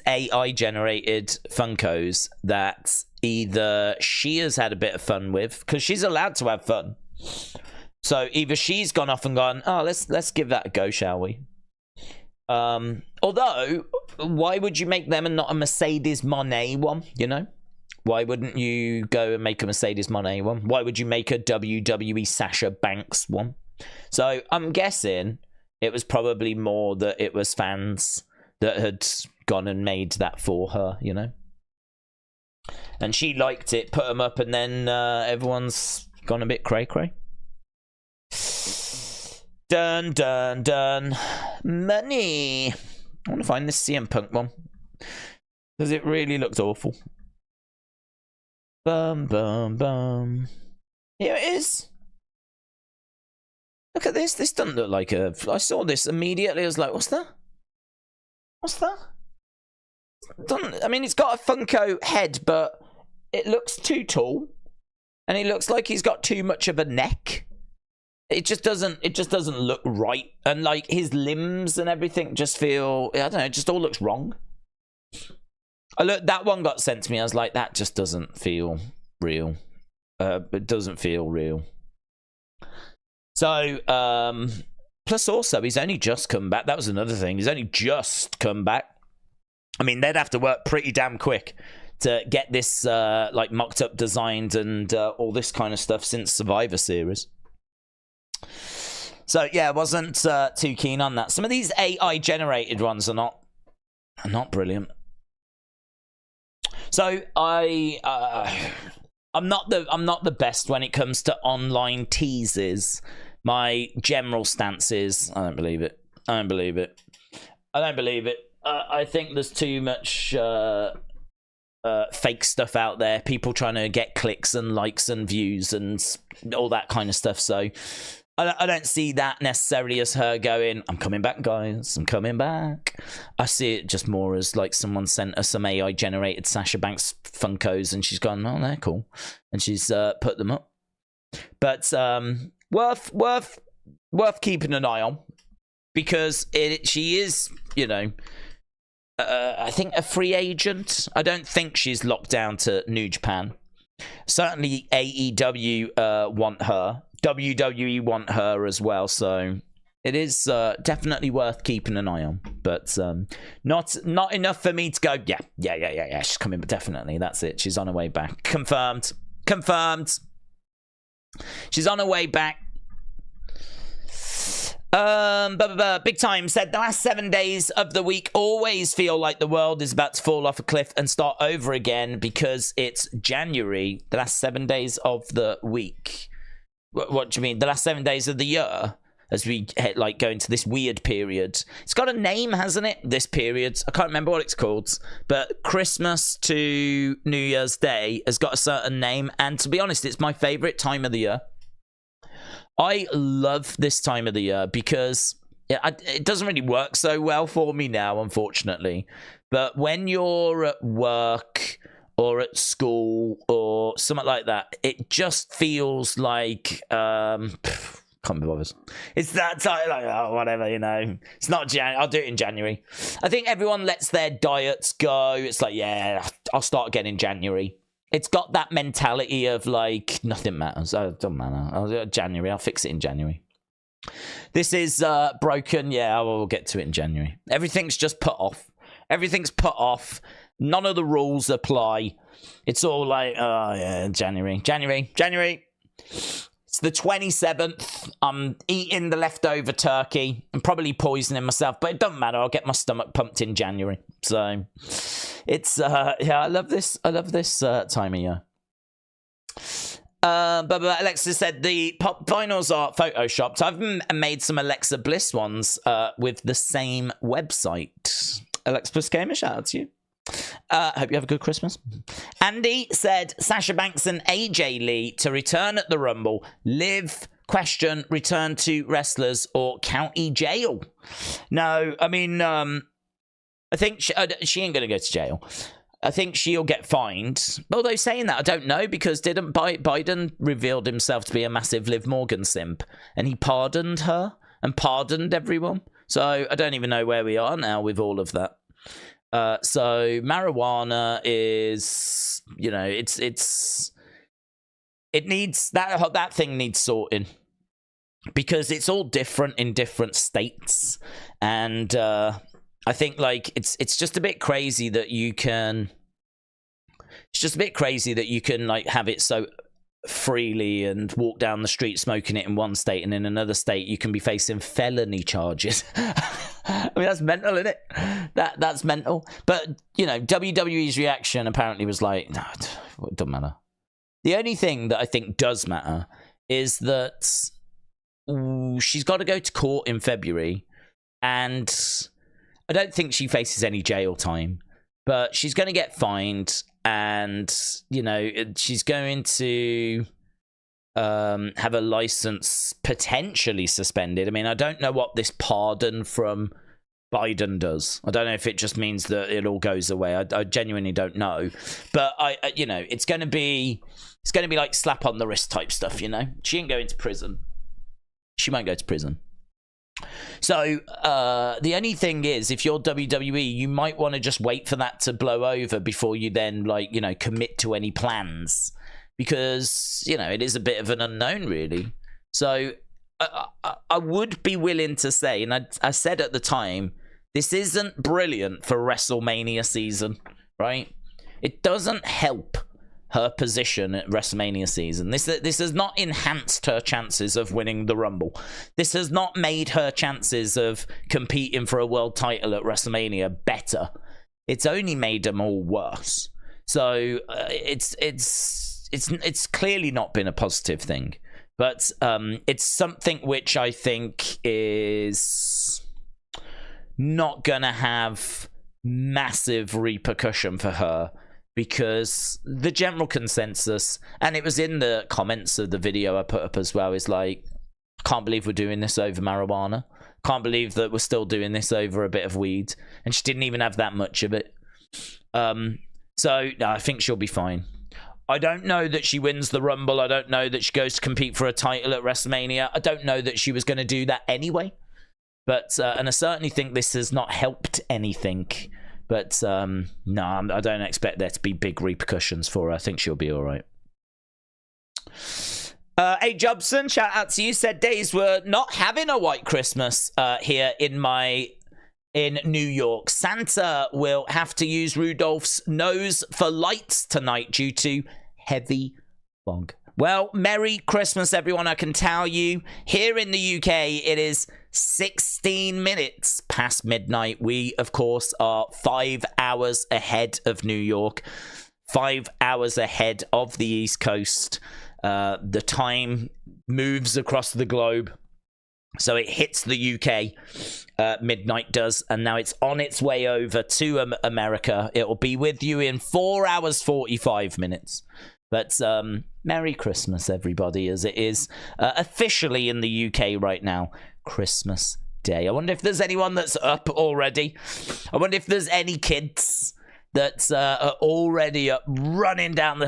AI generated Funkos that either she has had a bit of fun with, because she's allowed to have fun. So either she's gone off and gone, oh, let's give that a go, shall we? Although, why would you make them and not a Mercedes Moné one, you know? Why wouldn't you go and make a Mercedes Moné one? Why would you make a WWE Sasha Banks one? So I'm guessing it was probably more that it was fans that had gone and made that for her, you know? And she liked it, put them up, and then everyone's gone a bit cray-cray. Dun, dun, dun. Money. I want to find this CM Punk one, because it really looked awful. Bum, bum, bum. Here it is. Look at this. This doesn't look like a... I saw this immediately. I was like, what's that? What's that? I mean, it's got a Funko head, but it looks too tall. And it looks like he's got too much of a neck. It just doesn't look right. And like his limbs and everything just feel... I don't know. It just all looks wrong. Look, that one got sent to me. I was like, that just doesn't feel real. It doesn't feel real. So, plus also, he's only just come back. That was another thing. He's only just come back. I mean, they'd have to work pretty damn quick to get this like mocked up, designed, and all this kind of stuff since Survivor Series. So yeah, I wasn't too keen on that. Some of these AI generated ones are not brilliant. So I'm not the best when it comes to online teases. My general stance is I don't believe it. I don't believe it. I don't believe it. I think there's too much fake stuff out there. People trying to get clicks and likes and views and all that kind of stuff. So I don't see that necessarily as her going, I'm coming back, guys. I'm coming back. I see it just more as like someone sent her some AI generated Sasha Banks Funkos and she's gone, oh, they're cool. And she's put them up. But worth keeping an eye on, because she is, you know, I think a free agent. I don't think she's locked down to New Japan. Certainly AEW want her. WWE want her as well, so it is definitely worth keeping an eye on. But not enough for me to go, yeah, she's coming, but definitely, that's it. She's on her way back. Confirmed. She's on her way back. Big Time said, the last 7 days of the week always feel like the world is about to fall off a cliff and start over again because it's January. The last 7 days of the week. What do you mean? The last 7 days of the year? as we like go into this weird period. It's got a name, hasn't it? This period, I can't remember what it's called, but Christmas to New Year's Day has got a certain name, and to be honest, it's my favorite time of the year. I love this time of the year because it doesn't really work so well for me now, unfortunately. But when you're at work or at school or something like that, it just feels like can't be bothered. It's that time, like, oh, whatever, you know. It's not January. I'll do it in January. I think everyone lets their diets go. It's like, yeah, I'll start again in January. It's got that mentality of like, nothing matters. Oh, it doesn't matter. I'll do it in January. I'll fix it in January. This is broken. Yeah, we'll get to it in January. Everything's just put off. Everything's put off. None of the rules apply. It's all like, oh, yeah, January. It's the 27th. I'm eating the leftover turkey. I'm probably poisoning myself, but it doesn't matter. I'll get my stomach pumped in January. So it's, yeah, I love this. I love this time of year. But Alexa said the pop vinyls are photoshopped. I've made some Alexa Bliss ones with the same website. Alexa Bliss Gamer, shout out to you. Hope you have a good Christmas. Andy said Sasha Banks and AJ Lee to return at the Rumble. Liv, question, return to wrestlers or county jail? No, I mean, I think she ain't going to go to jail. I think she'll get fined. Although saying that, I don't know, because didn't Biden revealed himself to be a massive Liv Morgan simp, and he pardoned her and pardoned everyone. So I don't even know where we are now with all of that. So marijuana is, you know, it needs that thing needs sorting, because it's all different in different states, and I think like it's just a bit crazy that you can. It's just a bit crazy that you can like have it so freely and walk down the street smoking it in one state, and in another state you can be facing felony charges. I mean, that's mental, isn't it? That's mental. But you know, WWE's reaction apparently was like, no, it doesn't matter. The only thing that I think does matter is that she's got to go to court in February, and I don't think she faces any jail time, but she's going to get fined, and you know, she's going to have a license potentially suspended. I mean, I don't know what this pardon from Biden does. I don't know if it just means that it all goes away. I genuinely don't know, but I you know, it's going to be like slap on the wrist type stuff. You know, she ain't going to prison. She won't go to prison. So the only thing is, if you're WWE, you might want to just wait for that to blow over before you then, like, you know, commit to any plans, because, you know, it is a bit of an unknown, really. So I would be willing to say, and I said at the time, this isn't brilliant for WrestleMania season, right? It doesn't help her position at WrestleMania season. This has not enhanced her chances of winning the Rumble. This has not made her chances of competing for a world title at WrestleMania better. It's only made them all worse. So it's clearly not been a positive thing, but it's something which I think is not gonna have massive repercussion for her. Because the general consensus, and it was in the comments of the video I put up as well, is like, can't believe we're doing this over marijuana. Can't believe that we're still doing this over a bit of weed. And she didn't even have that much of it. So, no, I think she'll be fine. I don't know that she wins the Rumble. I don't know that she goes to compete for a title at WrestleMania. I don't know that she was going to do that anyway. But, and I certainly think this has not helped anything. But, no, I don't expect there to be big repercussions for her. I think she'll be all right. A. Jobson, shout out to you, said Days were not having a white Christmas here in New York. Santa will have to use Rudolph's nose for lights tonight due to heavy fog. Well, Merry Christmas, everyone. I can tell you, here in the UK, it is 16 minutes past midnight. We, of course, are 5 hours ahead of New York, 5 hours ahead of the East Coast. The time moves across the globe So it hits the UK, midnight does, and now it's on its way over to America. It will be with you in 4 hours, 45 minutes. But Merry Christmas, everybody, as it is officially in the UK right now, Christmas Day. I wonder if there's anyone that's up already. I wonder if there's any kids that are already up, running down the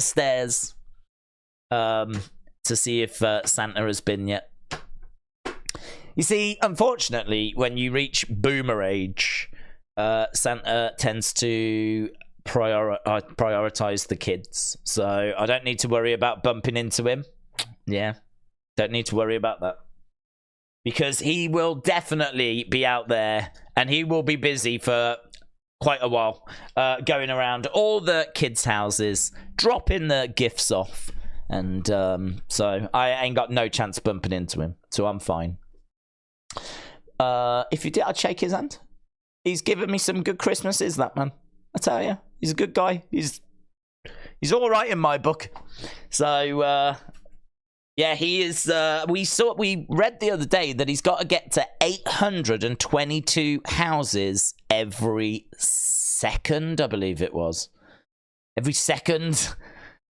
stairs to see if Santa has been yet. You see, unfortunately, when you reach boomer age, Santa tends to prioritize the kids. So I don't need to worry about bumping into him. Yeah, don't need to worry about that. Because he will definitely be out there, and he will be busy for quite a while, going around all the kids' houses, dropping the gifts off. And so I ain't got no chance bumping into him. So I'm fine. If you did, I'd shake his hand. He's given me some good Christmases, that man. I tell you, he's a good guy. He's all right in my book. So yeah, he is. We read the other day that he's got to get to 822 houses every second. I believe it was every second.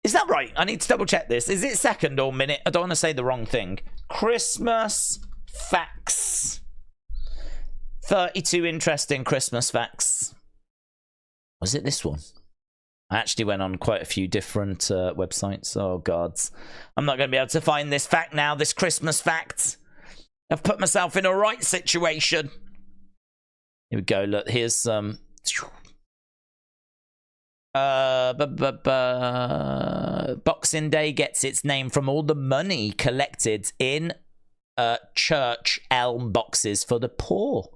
Is that right? I need to double check this. Is it second or minute? I don't want to say the wrong thing. Christmas facts. 32 interesting Christmas facts. Was it this one? I actually went on quite a few different websites. Oh, gods. I'm not going to be able to find this fact now, this Christmas fact. I've put myself in a right situation. Here we go. Look, here's some... Boxing Day gets its name from all the money collected in church elm boxes for the poor.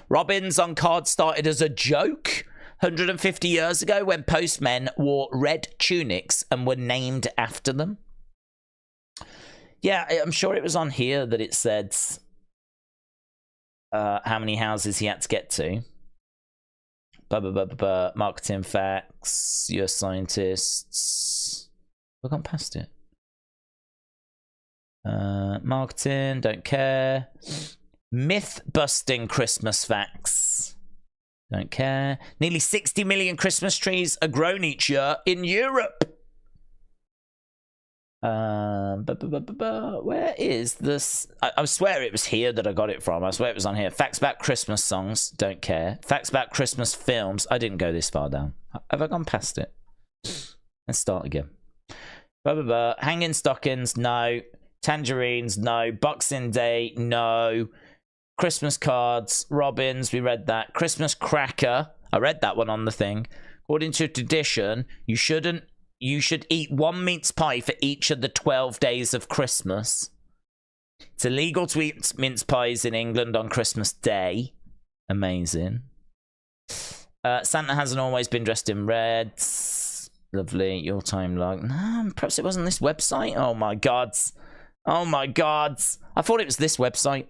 Robins on cards started as a joke 150 years ago when postmen wore red tunics and were named after them. Yeah, I'm sure it was on here that it said how many houses he had to get to. Marketing facts, US scientists. I've gone past it. Marketing, don't care. Myth-busting Christmas facts. Don't care. Nearly 60 million Christmas trees are grown each year in Europe. Where is this? I swear it was here that I got it from. I swear it was on here. Facts about Christmas songs. Don't care. Facts about Christmas films. I didn't go this far down. Have I gone past it? Let's start again. Hanging stockings. No. Tangerines. No. Boxing Day. No. Christmas cards. Robins. We read that. Christmas cracker. I read that one on the thing. According to tradition, you should eat one mince pie for each of the 12 days of Christmas. It's illegal to eat mince pies in England on Christmas Day. Amazing. Santa hasn't always been dressed in red. Lovely. Your time log. No, perhaps it wasn't this website. Oh my gods. Oh my gods. I thought it was this website.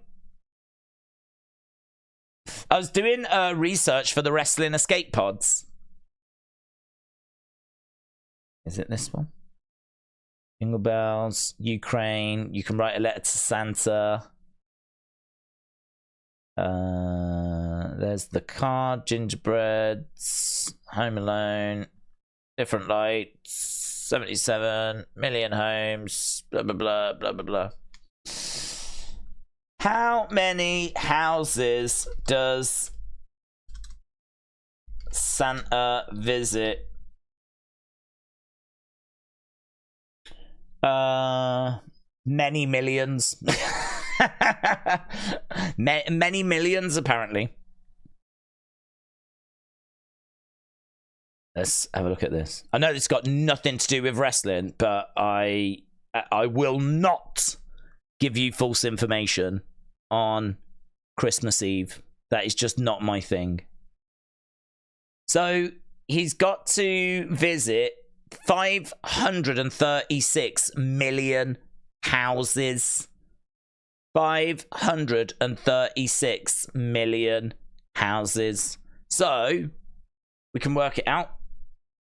I was doing research for the Wrestling Escape Pods. Is it this one? Jingle bells, Ukraine. You can write a letter to Santa. There's the card, gingerbreads, Home Alone, different lights, 77 million homes, blah, blah, blah, blah, blah, blah. How many houses does Santa visit? Many millions. Many millions, apparently. Let's have a look at this. I know it's got nothing to do with wrestling, but I will not give you false information on Christmas Eve. That is just not my thing. So he's got to visit 536 million houses. 536 million houses. So we can work it out.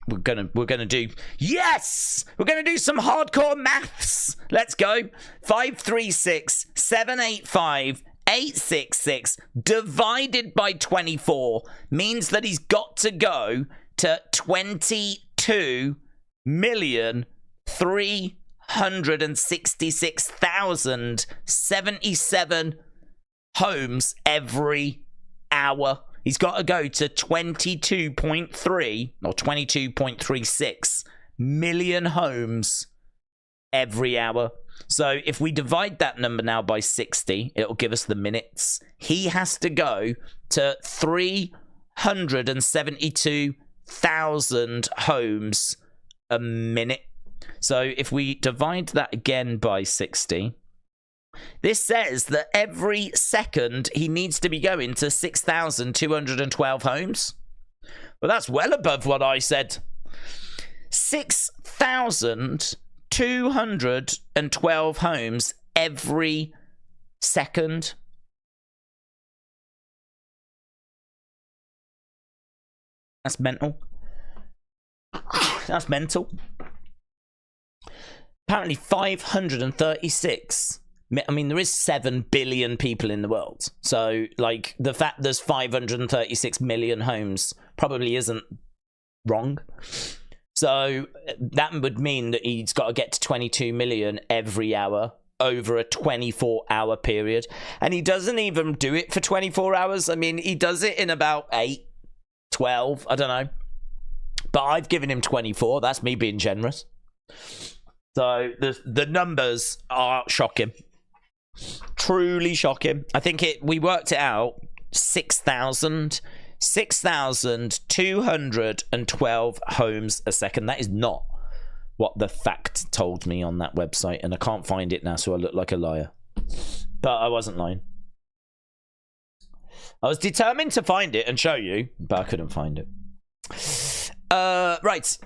we're gonna do, yes, we're gonna do some hardcore maths. Let's go. 536 785 866 divided by 24 means that he's got to go to 22,366,077 homes every hour. He's got to go to 22.3 or 22.36 million homes every hour. So if we divide that number now by 60, it'll give us the minutes. He has to go to 372,000 homes a minute. So if we divide that again by 60, this says that every second he needs to be going to 6,212 homes. Well, that's well above what I said. 6,212 homes every second. That's mental. That's mental. Apparently 536. I mean, there is 7 billion people in the world. So, like, the fact there's 536 million homes probably isn't wrong. So, that would mean that he's got to get to 22 million every hour over a 24-hour period. And he doesn't even do it for 24 hours. I mean, he does it in about 8, 12, I don't know. But I've given him 24. That's me being generous. So, the numbers are shocking. Truly shocking. I think we worked it out. 6,212 homes a second. That is not what the fact told me on that website, and I can't find it now, so I look like a liar. But I wasn't lying. I was determined to find it and show you, but I couldn't find it. Right.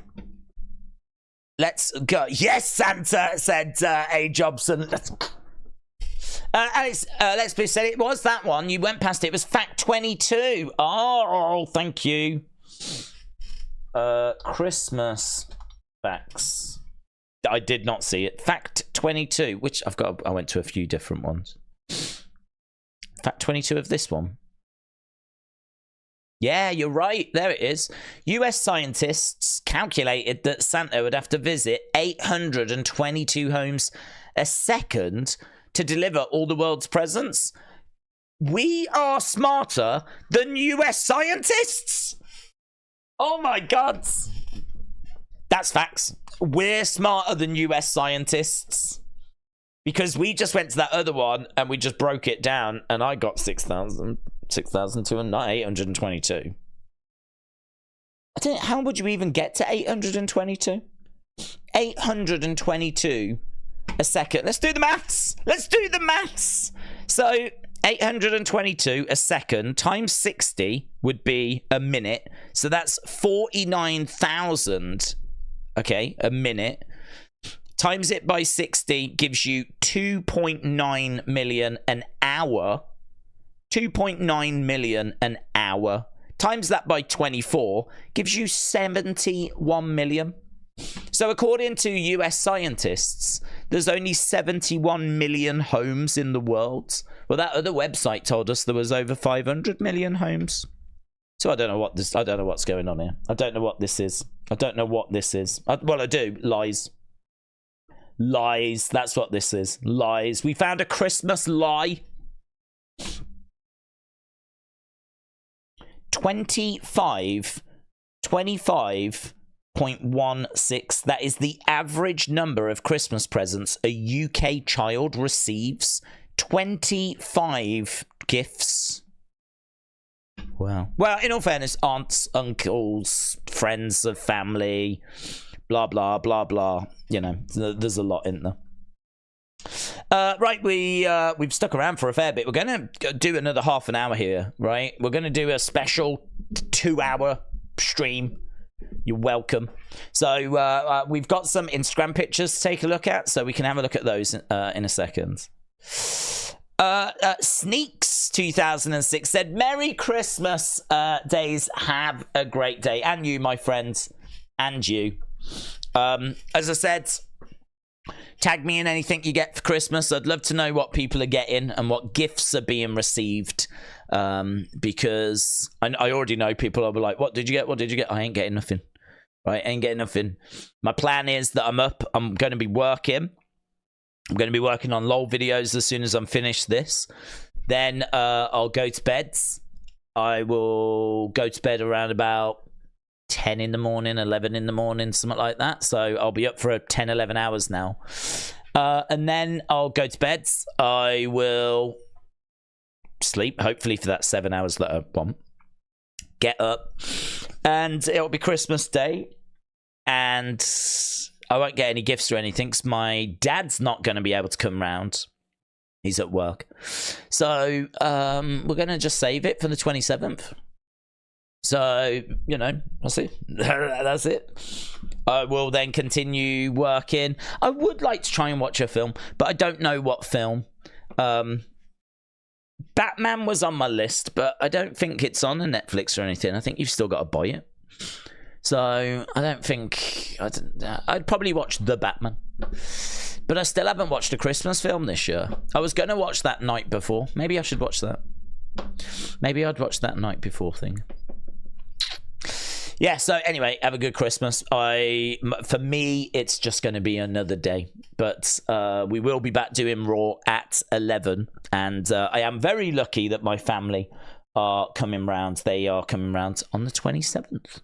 Let's go. Yes, Santa, said A. Jobson. Alex, let's be said it was that one. You went past it. It was fact 22. Oh, thank you. Christmas facts. I did not see it. Fact 22, which I went to a few different ones. Fact 22 of this one. Yeah, you're right. There it is. US scientists calculated that Santa would have to visit 822 homes a second to deliver all the world's presents. We are smarter than US scientists. Oh my God. That's facts. We're smarter than US scientists. Because we just went to that other one and we just broke it down and I got 6,822. I don't know, how would you even get to 822? 822 a second. Let's do the maths. Let's do the maths. So 822 a second times 60 would be a minute. So that's 49,000. Okay, a minute. Times it by 60 gives you 2.9 million an hour. 2.9 million an hour. Times that by 24 gives you 71 million. So according to US scientists, there's only 71 million homes in the world. Well, that other website told us there was over 500 million homes. So I don't know what's going on here. I don't know what this is. I don't know what this is. Well, I do. Lies. Lies. That's what this is. Lies. We found a Christmas lie. 25.16. That is the average number of Christmas presents a UK child receives. 25 gifts. Wow. Well, in all fairness, aunts, uncles, friends of family, blah, blah, blah, blah. You know, there's a lot in there. Right, we've stuck around for a fair bit. We're going to do another half an hour here, right? We're going to do a special 2-hour stream. You're welcome. So we've got some Instagram pictures to take a look at, so we can have a look at those in a second. Sneaks 2006 said, Merry Christmas, Daze. Have a great day. And you, my friends. and you. As I said, tag me in anything you get for Christmas. I'd love to know what people are getting and what gifts are being received. Because I already know people will be like, what did you get? What did you get? I ain't getting nothing. Right? Ain't getting nothing. My plan is that I'm up. I'm going to be working. I'm going to be working on LOL videos as soon as I'm finished this. Then I'll go to bed. I will go to bed around about 10 in the morning, 11 in the morning, something like that. So I'll be up for 10, 11 hours now. And then I'll go to bed. I will sleep, hopefully for that 7 hours that I want. Get up. And it'll be Christmas Day. And I won't get any gifts or anything because my dad's not going to be able to come round. He's at work. So we're going to just save it for the 27th. So, you know, that's it. That's it. I will then continue working. I would like to try and watch a film, but I don't know what film. Batman was on my list, but I don't think it's on a Netflix or anything. I think you've still got to buy it. So I don't think... I'd probably watch The Batman. But I still haven't watched a Christmas film this year. I was going to watch that Night Before. Maybe I should watch that. Maybe I'd watch that Night Before thing. Yeah, so anyway, have a good Christmas. For me, it's just going to be another day. But we will be back doing Raw at 11. And I am very lucky that my family are coming round. They are coming round on the 27th.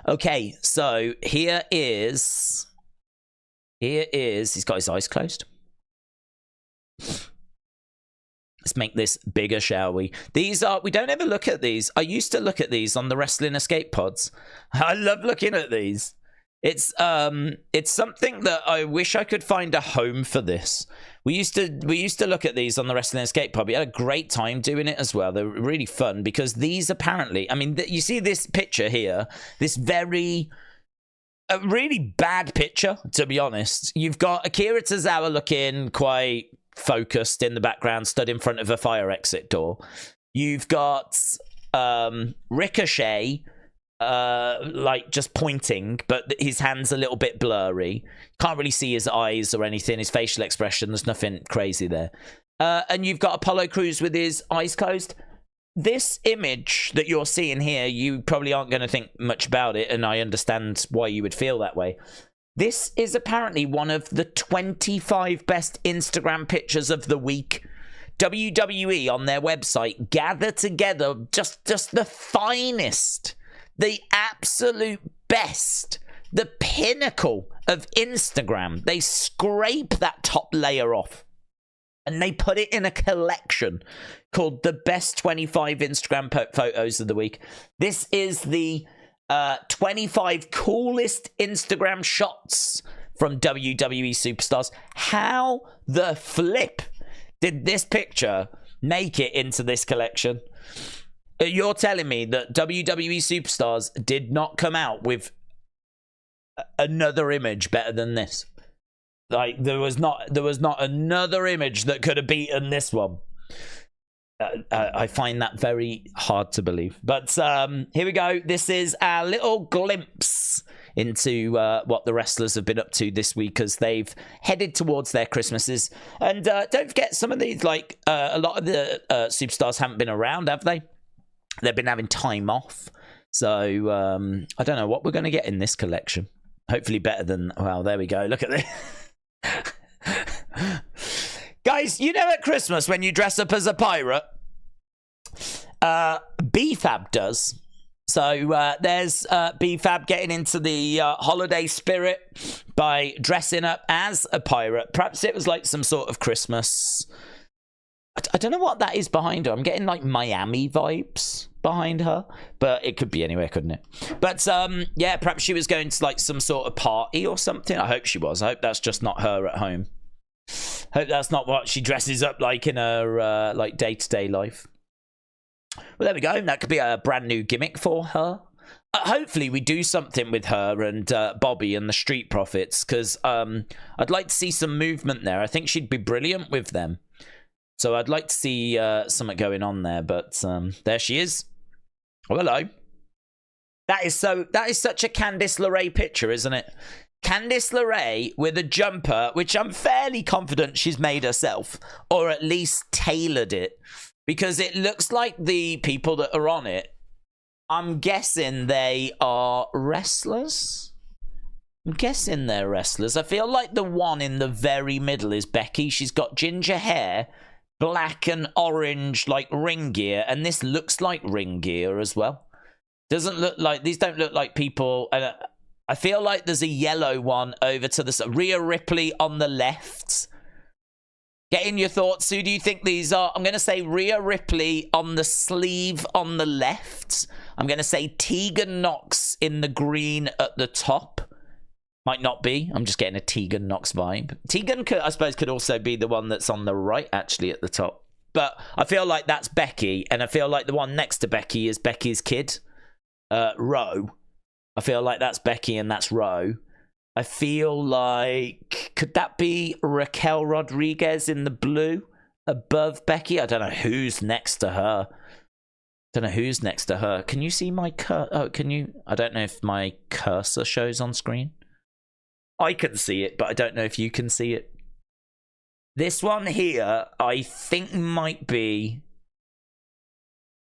Okay, so here is... He's got his eyes closed. Let's make this bigger, shall we? We don't ever look at these. I used to look at these on the Wrestling Escape Pods. I love looking at these. It's something that I wish I could find a home for this. We used to look at these on the Wrestling Escape Pod. We had a great time doing it as well. They're really fun because these apparently, I mean, you see this picture here, this a really bad picture, to be honest. You've got Akira Tozawa looking quite focused in the background, stood in front of a fire exit door. You've got Ricochet like just pointing, but his hand's a little bit blurry. Can't really see his eyes or anything, his facial expression. There's nothing crazy there. And you've got Apollo Crews with his eyes closed. This image that you're seeing here, you probably aren't going to think much about it, and I understand why you would feel that way. This is apparently one of the 25 best Instagram pictures of the week. WWE on their website gather together just the finest, the absolute best, the pinnacle of Instagram. They scrape that top layer off and they put it in a collection called the best 25 Instagram photos of the week. This is the 25 coolest Instagram shots from WWE superstars. How the flip did this picture make it into this collection? You're telling me that WWE superstars did not come out with another image better than this? Like there was not another image that could have beaten this one. I find that very hard to believe. But here we go. This is our little glimpse into what the wrestlers have been up to this week as they've headed towards their Christmases. And don't forget, some of these, like a lot of the superstars haven't been around, have they? They've been having time off. So I don't know what we're going to get in this collection. Hopefully better than... Well, there we go. Look at this. Guys, you know at Christmas when you dress up as a pirate? BFAB does. So there's BFAB getting into the holiday spirit by dressing up as a pirate. Perhaps it was like some sort of Christmas... I don't know what that is behind her. I'm getting like Miami vibes behind her, but it could be anywhere, couldn't it? But yeah, perhaps she was going to like some sort of party or something. I hope she was. I hope that's just not her at home. Hope that's not what she dresses up like in her like day-to-day life. Well, there we go. That could be a brand new gimmick for her. Hopefully we do something with her and Bobby and the Street Profits, because I'd like to see some movement there. I think she'd be brilliant with them. So I'd like to see something going on there, but there she is. Oh, hello. That is such a Candice LeRae picture, isn't it? Candice LeRae with a jumper, which I'm fairly confident she's made herself, or at least tailored it, because it looks like the people that are on it, I'm guessing they are wrestlers. I'm guessing they're wrestlers. I feel like the one in the very middle is Becky. She's got ginger hair, black and orange, like ring gear, and this looks like ring gear as well. Doesn't look like, these don't look like people. I feel like there's a yellow one over to the side. Rhea Ripley on the left. Get in your thoughts. Who do you think these are? I'm going to say Rhea Ripley on the sleeve on the left. I'm going to say Tegan Nox in the green at the top. Might not be. I'm just getting a Tegan Nox vibe. Tegan, I suppose, could also be the one that's on the right, actually, at the top. But I feel like that's Becky, and I feel like the one next to Becky is Becky's kid, Ro. I feel like that's Becky and that's Ro. I feel like, could that be Raquel Rodriguez in the blue above Becky? I don't know who's next to her. Can you see my can you? I don't know if my cursor shows on screen. I can see it, but I don't know if you can see it. This one here, I think might be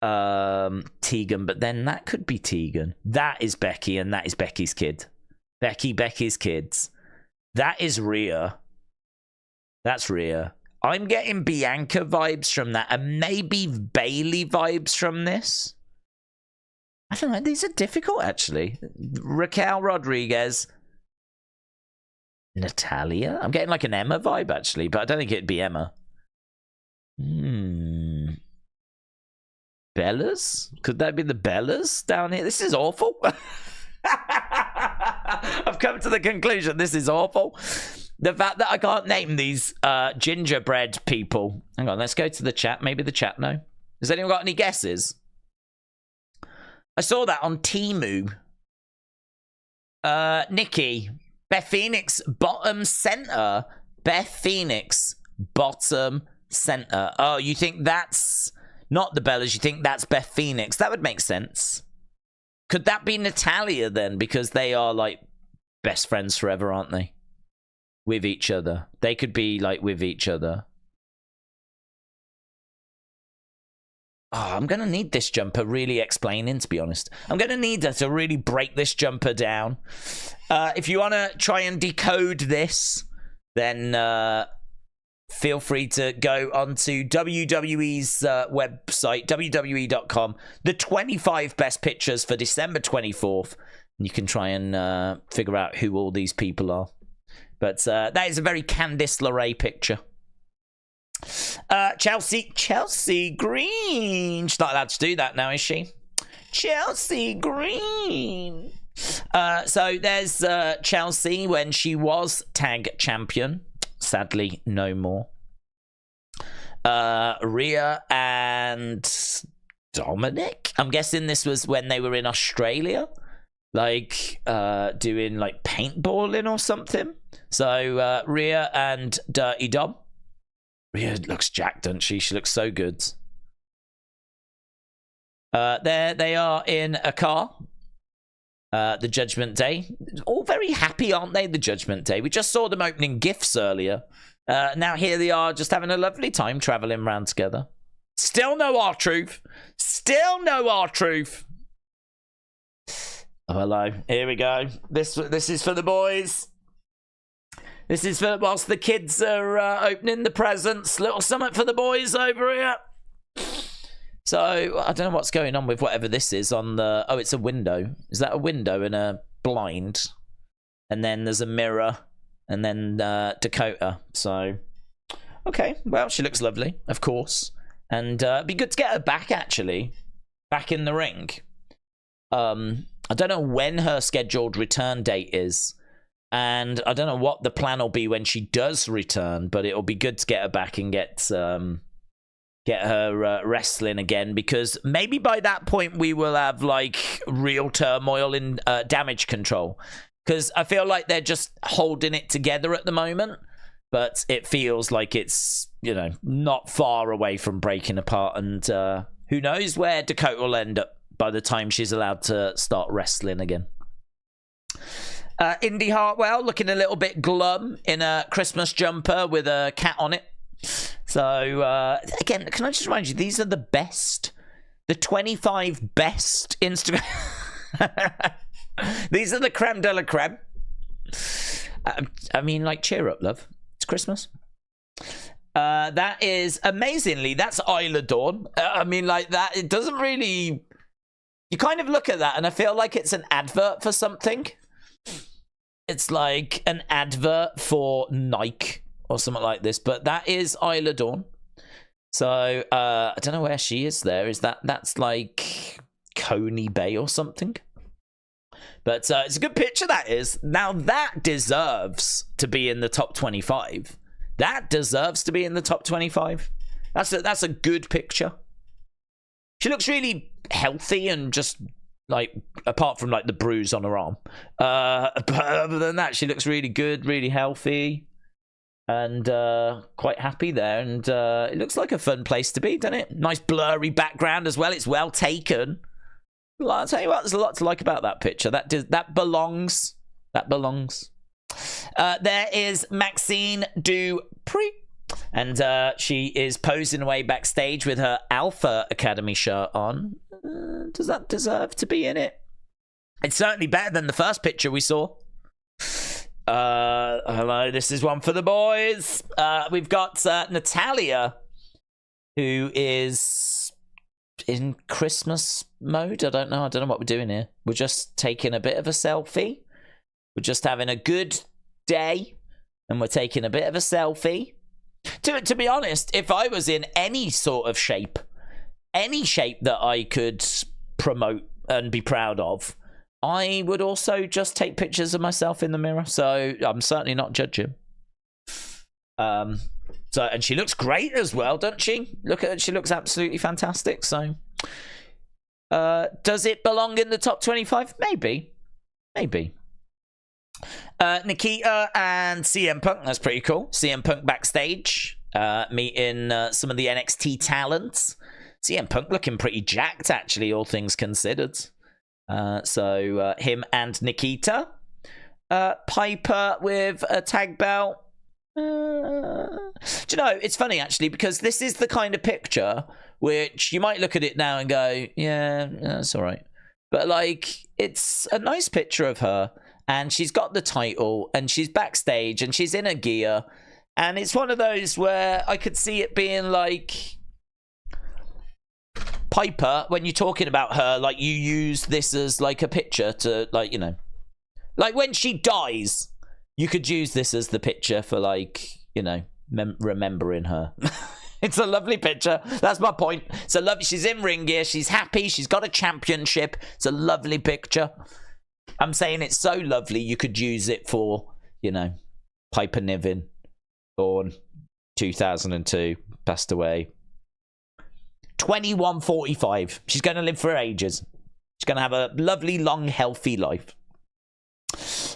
Tegan, but then that could be Tegan. That is Becky, and that is Becky's kid. Becky's kids. That is Rhea. That's Rhea. I'm getting Bianca vibes from that, and maybe Bailey vibes from this. I don't know. These are difficult, actually. Raquel Rodriguez. Natalia? I'm getting like an Emma vibe, actually, but I don't think it'd be Emma. Bellas? Could that be the Bellas down here? This is awful. I've come to the conclusion this is awful. The fact that I can't name these gingerbread people. Hang on, let's go to the chat. Maybe the chat know. Has anyone got any guesses? I saw that on Temu. Nikki. Beth Phoenix, bottom center. Beth Phoenix, bottom center. Oh, you think that's not the Bellas? You think that's Beth Phoenix? That would make sense. Could that be Natalia then? Because they are like best friends forever, aren't they? With each other. They could be like with each other. Oh, I'm going to need this jumper really explaining, to be honest. I'm going to need her to really break this jumper down. If you want to try and decode this, then feel free to go onto WWE's website, WWE.com. The 25 best pictures for December 24th. You can try and figure out who all these people are. But that is a very Candice LeRae picture. Chelsea Green. She's not allowed to do that now, is she? Chelsea Green. So there's Chelsea when she was tag champion. Sadly, no more. Rhea and Dominic. I'm guessing this was when they were in Australia, like doing like paintballing or something. So Rhea and Dirty Dom. Rhea looks jacked, doesn't she? She looks so good. There they are in a car. The Judgment Day. All very happy, aren't they, the Judgment Day? We just saw them opening gifts earlier. Now here they are just having a lovely time traveling around together. Still no R-Truth. Still no R-Truth. Oh, hello. Here we go. This is for the boys. This is for whilst the kids are opening the presents. Little something for the boys over here. So, I don't know what's going on with whatever this is on the... Oh, it's a window. Is that a window and a blind? And then there's a mirror. And then Dakota. So, okay. Well, she looks lovely, of course. And it'd be good to get her back, actually. Back in the ring. I don't know when her scheduled return date is. And I don't know what the plan will be when she does return. But it'll be good to get her back and get her wrestling again, because maybe by that point we will have like real turmoil in Damage Control, because I feel like they're just holding it together at the moment, but it feels like it's, you know, not far away from breaking apart, and who knows where Dakota will end up. by the time she's allowed to start wrestling again. Indy Hartwell looking a little bit glum in a Christmas jumper with a cat on it. So, again, can I just remind you, these are the best, the 25 best Instagram. These are the creme de la creme. I mean, like, cheer up, love. It's Christmas. That is, amazingly, that's Isla Dawn. I mean, like, that, it doesn't really... You kind of look at that, and I feel like it's an advert for something. It's like an advert for Nike or something like this, but that is Isla Dawn. So I don't know where she is there. Is that's like Coney Bay or something? But it's a good picture, that is. Now that deserves to be in the top 25. That deserves to be in the top 25. That's a good picture. She looks really healthy and just like, apart from like the bruise on her arm. But other than that, she looks really good, really healthy, and quite happy there. And it looks like a fun place to be, doesn't it? Nice blurry background as well. It's well taken. I'll tell you what, there's a lot to like about that picture. That belongs. That belongs. There is Maxine Dupree. And she is posing away backstage with her Alpha Academy shirt on. Does that deserve to be in it? It's certainly better than the first picture we saw. Hello, this is one for the boys. We've got Natalia, who is in Christmas mode. I don't know what we're doing here. We're just taking a bit of a selfie. We're just having a good day, and we're taking a bit of a selfie. To be honest, if I was in any sort of shape, any shape that I could promote and be proud of, I would also just take pictures of myself in the mirror. So I'm certainly not judging. And she looks great as well, doesn't she? Look at her, she looks absolutely fantastic. So does it belong in the top 25? Maybe. Nikita and CM Punk, that's pretty cool. CM Punk backstage, meeting some of the NXT talents. CM Punk looking pretty jacked, actually, all things considered. So him and Nikita. Piper with a tag belt. Do you know, it's funny, actually, because this is the kind of picture which you might look at it now and go, yeah, that's all right. But, like, it's a nice picture of her. And she's got the title, and she's backstage, and she's in her gear. And it's one of those where I could see it being like, Piper, when you're talking about her, like, you use this as like a picture to, like, you know, like when she dies, you could use this as the picture for, like, you know, remembering her. It's a lovely picture. That's my point. It's a lovely, she's in ring gear, she's happy, she's got a championship. It's a lovely picture. I'm saying it's so lovely you could use it for, you know, Piper Niven, born 2002, passed away 21:45. She's going to live for ages. She's going to have a lovely, long, healthy life.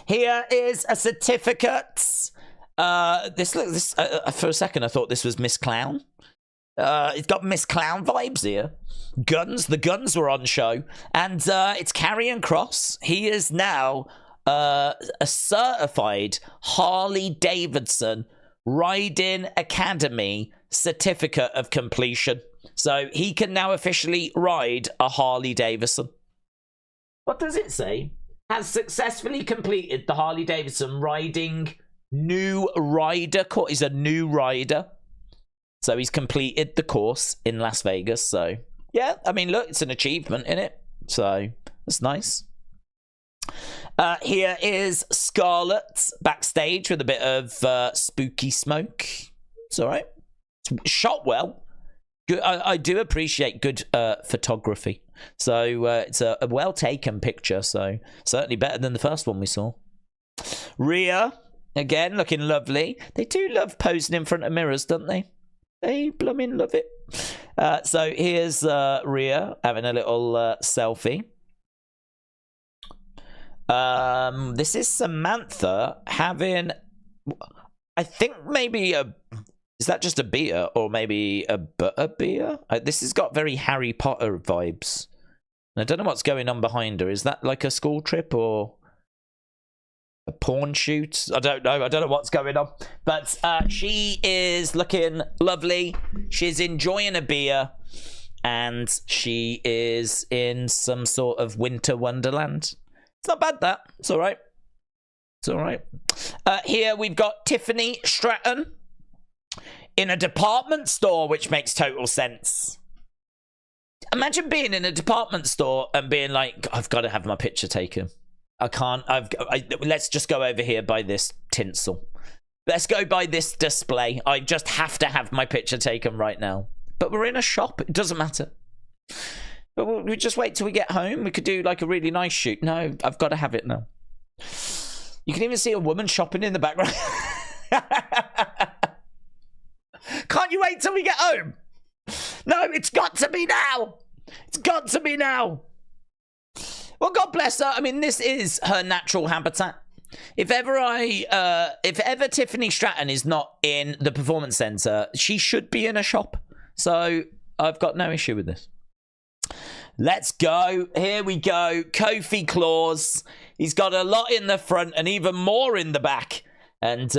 Here is a certificate. This for a second I thought this was Miss Clown. It's got Miss Clown vibes here. The guns were on show. And it's Karrion Kross. He is now a certified Harley Davidson Riding Academy certificate of completion. So he can now officially ride a Harley Davidson. What does it say? Has successfully completed the Harley Davidson riding new rider course. He's a new rider. So he's completed the course in Las Vegas. So, yeah, I mean, look, it's an achievement, isn't it? So, that's nice. Here is Scarlett backstage with a bit of spooky smoke. It's all right. It's shot well. Good. I do appreciate good photography. So, it's a well-taken picture. So, certainly better than the first one we saw. Rhea, again, looking lovely. They do love posing in front of mirrors, don't they? They blooming love it. So here's Rhea having a little selfie. This is Samantha having, I think maybe is that just a beer or maybe a butter beer? This has got very Harry Potter vibes. I don't know what's going on behind her. Is that like a school trip or a porn shoot? I don't know. I don't know what's going on. But she is looking lovely. She's enjoying a beer. And she is in some sort of winter wonderland. It's not bad, that. It's all right. It's all right. Here we've got Tiffany Stratton in a department store, which makes total sense. Imagine being in a department store and being like, I've got to have my picture taken. I can't. Let's just go over here by this tinsel. Let's go by this display. I just have to have my picture taken right now. But we're in a shop. It doesn't matter. But we'll just wait till we get home. We could do like a really nice shoot. No, I've got to have it now. You can even see a woman shopping in the background. Can't you wait till we get home? No, it's got to be now. It's got to be now. Well, God bless her. I mean, this is her natural habitat. If ever Tiffany Stratton is not in the Performance Centre, she should be in a shop. So I've got no issue with this. Let's go. Here we go. Kofi Claus. He's got a lot in the front and even more in the back. And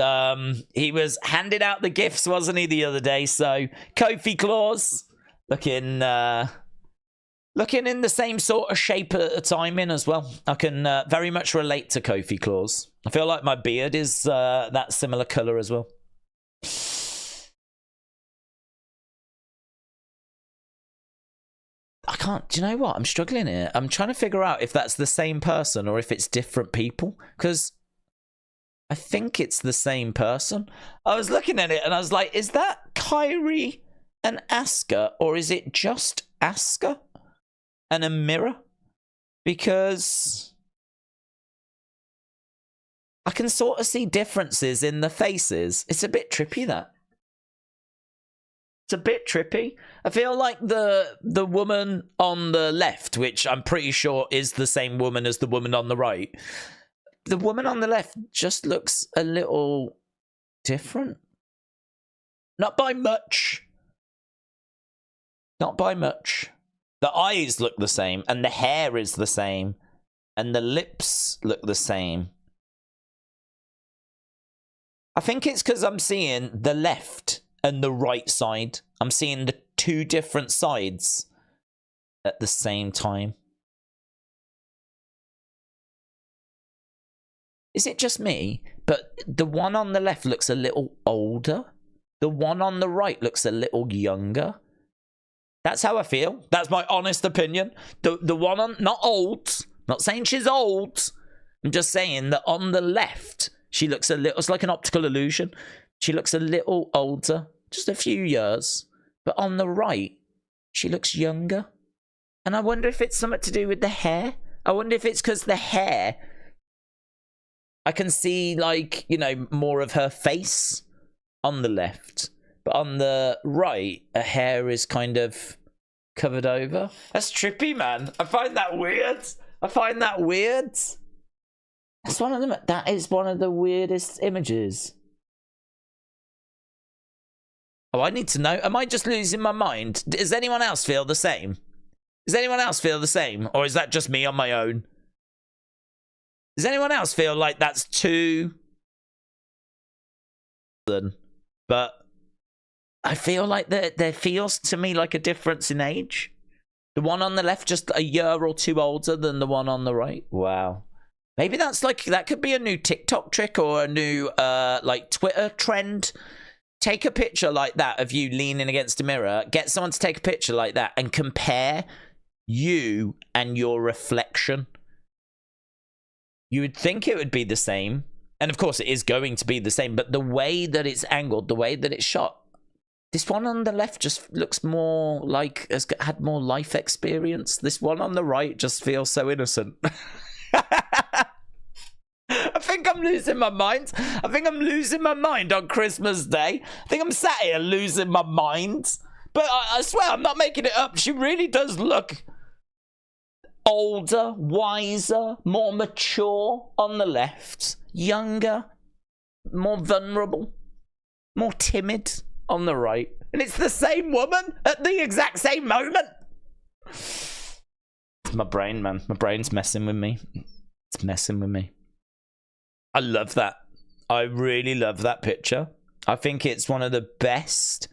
he was handing out the gifts, wasn't he, the other day? So Kofi Claus looking in the same sort of shape at the time in as well. I can very much relate to Kofi Claus. I feel like my beard is that similar colour as well. I can't, do you know what? I'm struggling here. I'm trying to figure out if that's the same person or if it's different people. Because I think it's the same person. I was looking at it and I was like, is that Kyrie and Asuka? Or is it just Asuka and a mirror? Because I can sort of see differences in the faces. It's a bit trippy, that. It's a bit trippy. I feel like the woman on the left, which I'm pretty sure is the same woman as the woman on the right, the woman on the left just looks a little different. Not by much. Not by much. The eyes look the same, and the hair is the same, and the lips look the same. I think it's because I'm seeing the left and the right side. I'm seeing the two different sides at the same time. Is it just me? But the one on the left looks a little older. The one on the right looks a little younger. That's how I feel. That's my honest opinion. The one on, not old. Not saying she's old. I'm just saying that on the left, she looks a little, it's like an optical illusion. She looks a little older, just a few years. But on the right, she looks younger. And I wonder if it's something to do with the hair. I wonder if it's because the hair, I can see, like, you know, more of her face on the left. But on the right, her hair is kind of covered over. That's trippy, man. I find that weird. I find that weird. That's one of them. That is one of the weirdest images. Oh, I need to know. Am I just losing my mind? Does anyone else feel the same? Does anyone else feel the same? Or is that just me on my own? Does anyone else feel like that's too... But I feel like there feels to me like a difference in age. The one on the left just a year or two older than the one on the right. Wow. Maybe that's like, that could be a new TikTok trick or a new like Twitter trend. Take a picture like that of you leaning against a mirror. Get someone to take a picture like that and compare you and your reflection. You would think it would be the same. And of course it is going to be the same. But the way that it's angled, the way that it's shot, this one on the left just looks more like has had more life experience. This one on the right just feels so innocent. I think I'm losing my mind. I think I'm losing my mind on Christmas Day. I think I'm sat here losing my mind. But I swear, I'm not making it up. She really does look older, wiser, more mature on the left. Younger, more vulnerable, more timid on the right. And it's the same woman at the exact same moment. It's my brain, man. My brain's messing with me. It's messing with me. I love that. I really love that picture. I think it's one of the best.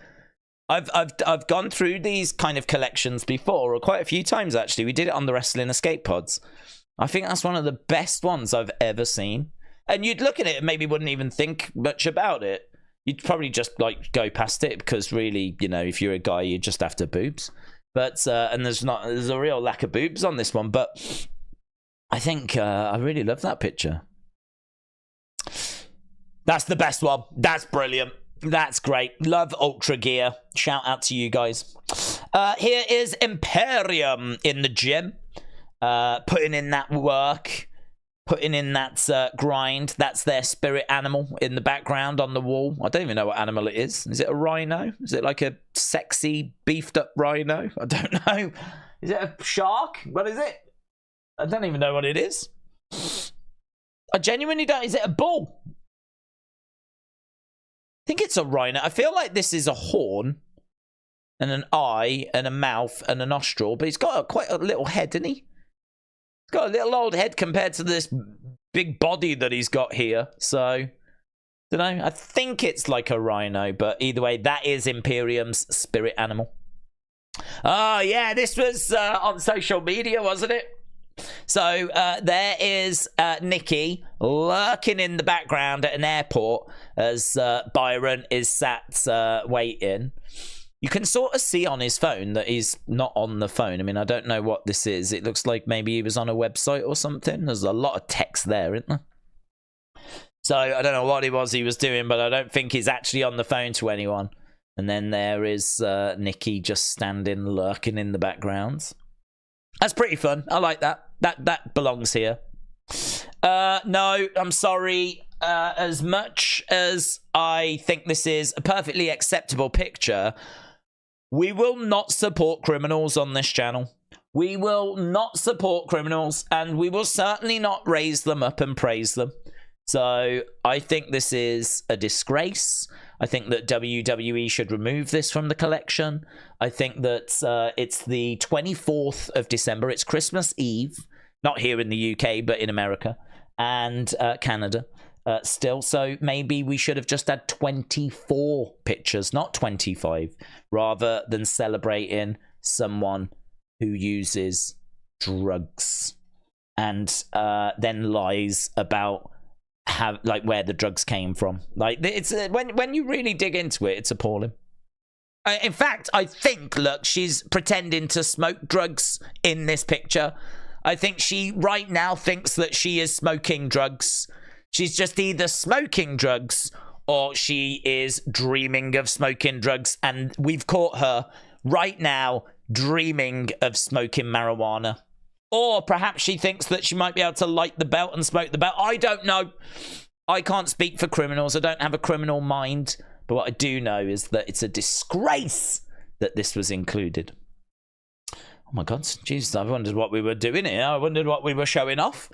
I've gone through these kind of collections before, or quite a few times actually. We did it on the Wrestling Escape Pods. I think that's one of the best ones I've ever seen. And you'd look at it and maybe wouldn't even think much about it. You'd probably just like go past it because really, you know, if you're a guy, you just after boobs. But and there's a real lack of boobs on this one. But I think I really love that picture. That's the best one. That's brilliant. That's great. Love Ultra Gear. Shout out to you guys. Here is Imperium in the gym. Putting in that work. Putting in that grind. That's their spirit animal in the background on the wall. I don't even know what animal it is. Is it a rhino? Is it like a sexy, beefed up rhino? I don't know. Is it a shark? What is it? I don't even know what it is. I genuinely don't. Is it a bull? I think it's a rhino. I feel like this is a horn and an eye and a mouth and a nostril, but he's got quite a little head, isn't he? He's got a little old head compared to this big body that he's got here. So, don't know. I think it's like a rhino, but either way, that is Imperium's spirit animal. Oh, yeah, this was on social media, wasn't it? So there is Nikki lurking in the background at an airport as Byron is sat waiting. You can sort of see on his phone that he's not on the phone. I mean, I don't know what this is. It looks like maybe he was on a website or something. There's a lot of text there, isn't there? So I don't know what he was doing, but I don't think he's actually on the phone to anyone. And then there is Nikki just standing, lurking in the background. That's pretty fun. I like that. That belongs here. No, I'm sorry. As much as I think this is a perfectly acceptable picture, we will not support criminals on this channel. We will not support criminals, and we will certainly not raise them up and praise them. So I think this is a disgrace. I think that WWE should remove this from the collection. I think that it's the 24th of December. It's Christmas Eve. Not here in the UK, but in America and Canada still. So maybe we should have just had 24 pictures, not 25, rather than celebrating someone who uses drugs and then lies about where the drugs came from. Like, it's when you really dig into it, it's appalling. In fact, I think, look, she's pretending to smoke drugs in this picture. I think she right now thinks that she is smoking drugs. She's just either smoking drugs or she is dreaming of smoking drugs. And we've caught her right now dreaming of smoking marijuana. Or perhaps she thinks that she might be able to light the belt and smoke the belt. I don't know. I can't speak for criminals. I don't have a criminal mind. But what I do know is that it's a disgrace that this was included. Oh my God, Jesus, I wondered what we were doing here. I wondered what we were showing off.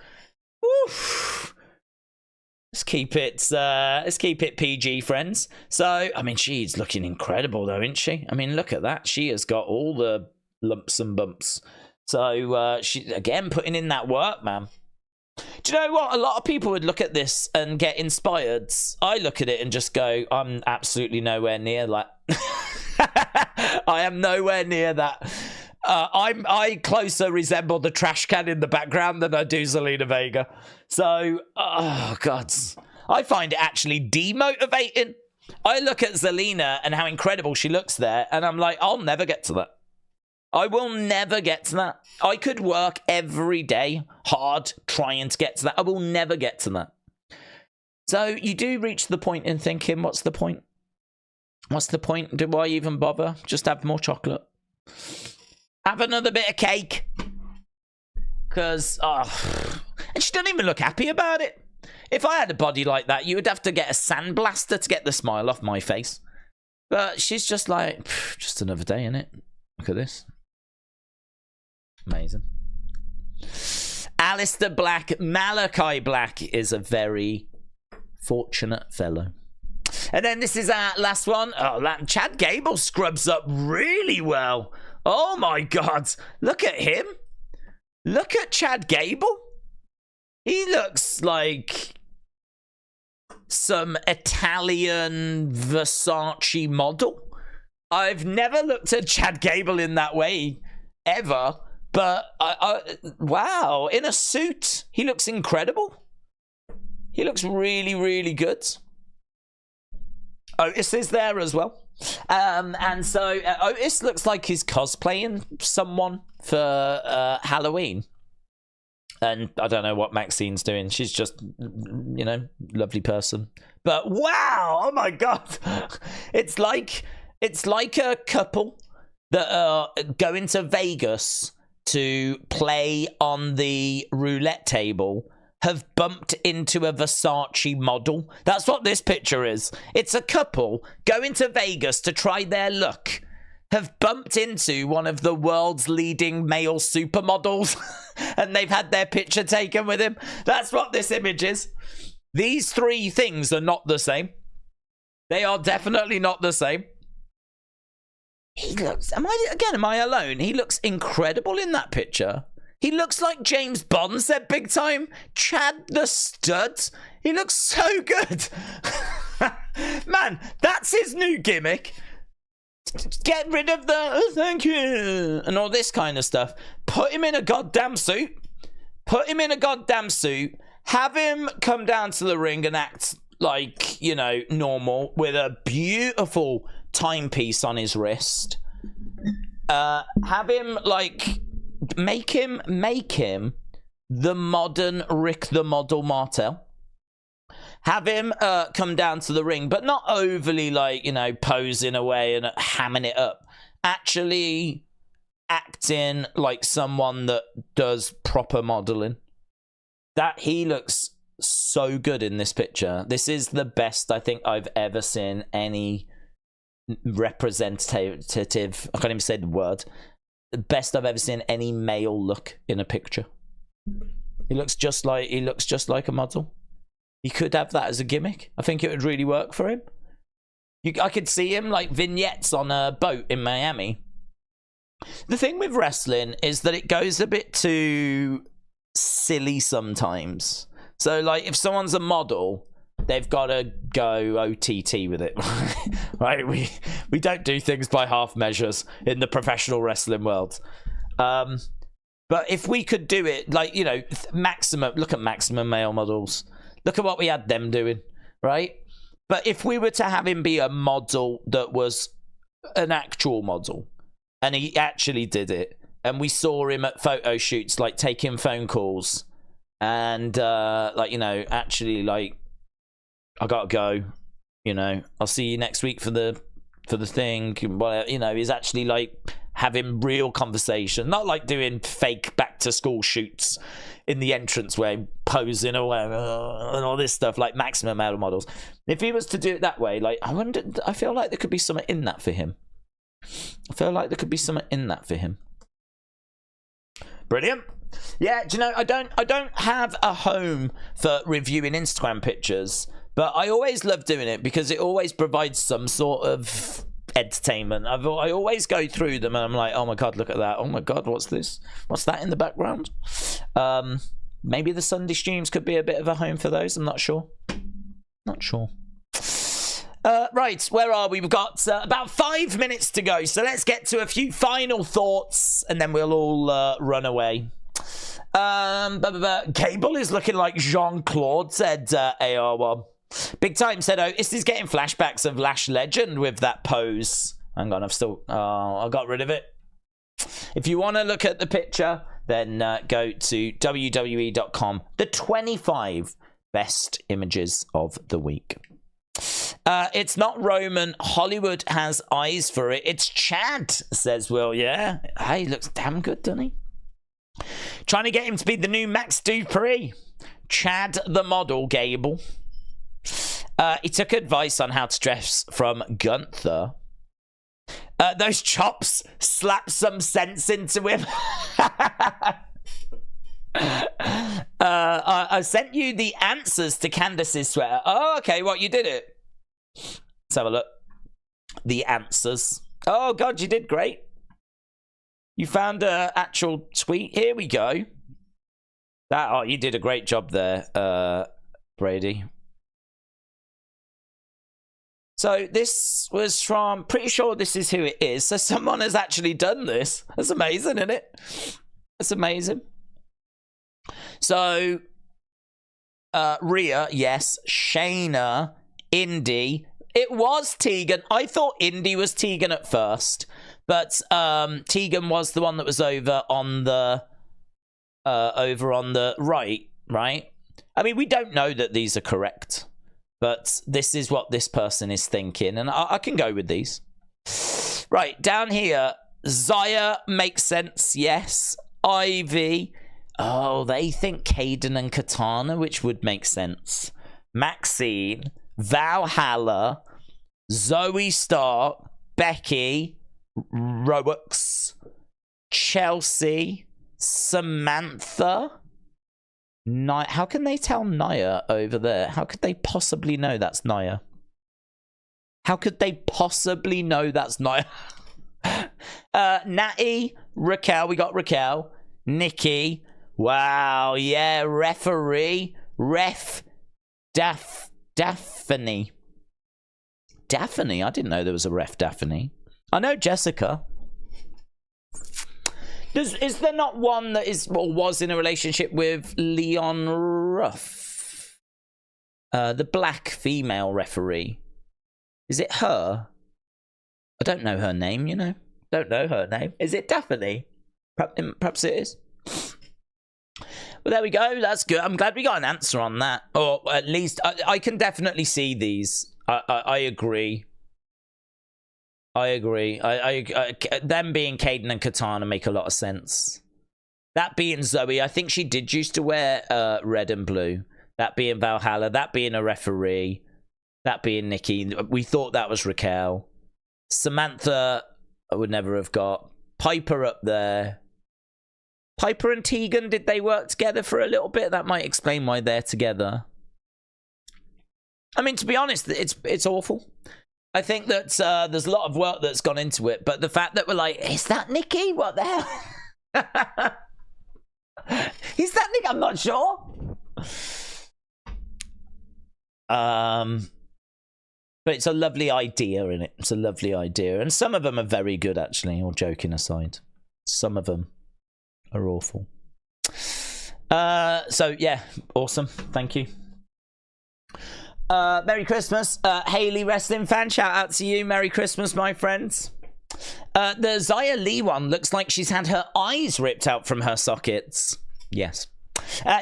Oof. Let's keep it PG, friends. So, I mean, she's looking incredible though, isn't she? I mean, look at that. She has got all the lumps and bumps. So, she, again, putting in that work, man. Do you know what? A lot of people would look at this and get inspired. I look at it and just go, I'm absolutely nowhere near that. I am nowhere near that. I closer resemble the trash can in the background than I do Zelina Vega. So, oh, God. I find it actually demotivating. I look at Zelina and how incredible she looks there, and I'm like, I'll never get to that. I will never get to that. I could work every day hard trying to get to that. I will never get to that. So you do reach the point in thinking, what's the point? What's the point? Do I even bother? Just have more chocolate. Have another bit of cake. Because, and she doesn't even look happy about it. If I had a body like that, you would have to get a sandblaster to get the smile off my face. But she's just like, just another day, innit? Look at this. Amazing. Alistair Black, Malachi Black is a very fortunate fellow. And then this is our last one. Oh, Chad Gable scrubs up really well. Oh my God. Look at him. Look at Chad Gable. He looks like some Italian Versace model. I've never looked at Chad Gable in that way ever, but wow, in a suit, he looks incredible. He looks really, really good. Otis is there as well. And so Otis looks like he's cosplaying someone for Halloween. And I don't know what Maxine's doing. She's just, you know, lovely person. But wow, oh my God. It's like a couple that are going to Vegas to play on the roulette table have bumped into a Versace model. That's what this picture is. It's a couple going to Vegas to try their luck, have bumped into one of the world's leading male supermodels, and they've had their picture taken with him. That's what this image is. These three things are not the same. They are definitely not the same. He looks... Am I alone? He looks incredible in that picture. He looks like James Bond said big time. Chad the Stud. He looks so good. Man, that's his new gimmick. Get rid of the oh, thank you and all this kind of stuff. Put him in a goddamn suit. Put him in a goddamn suit. Have him come down to the ring and act like, you know, normal with a beautiful timepiece on his wrist. Have him like... Make him the modern Rick the Model Martel. Have him come down to the ring, but not overly like, you know, posing away and hamming it up. Actually acting like someone that does proper modeling. That he looks so good in this picture. This is the best I think I've ever seen any representative, I can't even say the word. The best I've ever seen any male look in a picture. He looks just like a model. He could have that as a gimmick. I think it would really work for him. I could see him like vignettes on a boat in Miami. The thing with wrestling is that it goes a bit too silly sometimes. So like if someone's a model, they've got to go OTT with it. Right? We don't do things by half measures in the professional wrestling world. But if we could do it, like, you know, look at Maximum male models. Look at what we had them doing, right? But if we were to have him be a model that was an actual model, and he actually did it, and we saw him at photo shoots, like taking phone calls, and like, you know, actually like, I gotta go, you know, I'll see you next week for the thing, you know, he's actually like having real conversation, not like doing fake back to school shoots in the entranceway, posing away and all this stuff like Maximum male models. If he was to do it that way, like, I feel like there could be something in that for him. Brilliant. Yeah, do you know, I don't have a home for reviewing Instagram pictures, but I always love doing it because it always provides some sort of entertainment. I always go through them and I'm like, oh my god, look at that. Oh my god, what's this? What's that in the background? Maybe the Sunday streams could be a bit of a home for those. I'm not sure. Right, where are we? We've got about 5 minutes to go, so let's get to a few final thoughts and then we'll all run away. Cable is looking like Jean-Claude, said AR1. Big Time said, oh, is this getting flashbacks of Lash Legend with that pose? Hang on, I got rid of it. If you want to look at the picture, then go to WWE.com. The 25 best images of the week. It's not Roman. Hollywood has eyes for it. It's Chad, says Will. Yeah. Hey, he looks damn good, doesn't he? Trying to get him to be the new Max Dupree. Chad the model, Gable. He took advice on how to dress from Gunther. Those chops slapped some sense into him. I sent you the answers to Candace's sweater. Oh, okay, what, you did it? Let's have a look. The answers. Oh, God, you did great. You found an actual tweet. Here we go. Oh, you did a great job there, Brady. So this was from, pretty sure this is who it is. So someone has actually done this. That's amazing, isn't it? That's amazing. So, Rhea, yes. Shayna, Indy. It was Tegan. I thought Indy was Tegan at first. But Tegan was the one that was over on the right? I mean, we don't know that these are correct. But this is what this person is thinking. And I can go with these. Right, down here. Zaya makes sense, yes. Ivy. Oh, they think Kaden and Katana, which would make sense. Maxine. Valhalla. Zoe Stark. Becky. Roex. Chelsea. Samantha. How can they tell Nia over there? How could they possibly know that's Nia? How could they possibly know that's Nia? Natty, Raquel, we got Raquel. Nikki, wow, yeah, referee, Daphne. Daphne, I didn't know there was a ref Daphne. I know Jessica. Is there not one that is or was in a relationship with Leon Ruff? The black female referee. Is it her? I don't know her name, you know. Don't know her name. Is it Daphne? Perhaps it is. Well, there we go. That's good. I'm glad we got an answer on that. Or at least I can definitely see these. I agree. I agree. Them being Kaden and Katana make a lot of sense. That being Zoe, I think she did used to wear red and blue. That being Valhalla. That being a referee. That being Nikki. We thought that was Raquel. Samantha, I would never have got. Piper up there. Piper and Tegan, did they work together for a little bit? That might explain why they're together. I mean, to be honest, it's awful. I think that there's a lot of work that's gone into it, but the fact that we're like, is that Nikki? What the hell? Is that Nikki? I'm not sure. But it's a lovely idea, isn't it? It's a lovely idea. And some of them are very good, actually, all joking aside. Some of them are awful. So, yeah, awesome. Thank you. Merry Christmas. Haley Wrestling fan, shout out to you. Merry Christmas, my friends. The Zaya Lee one looks like she's had her eyes ripped out from her sockets. Yes.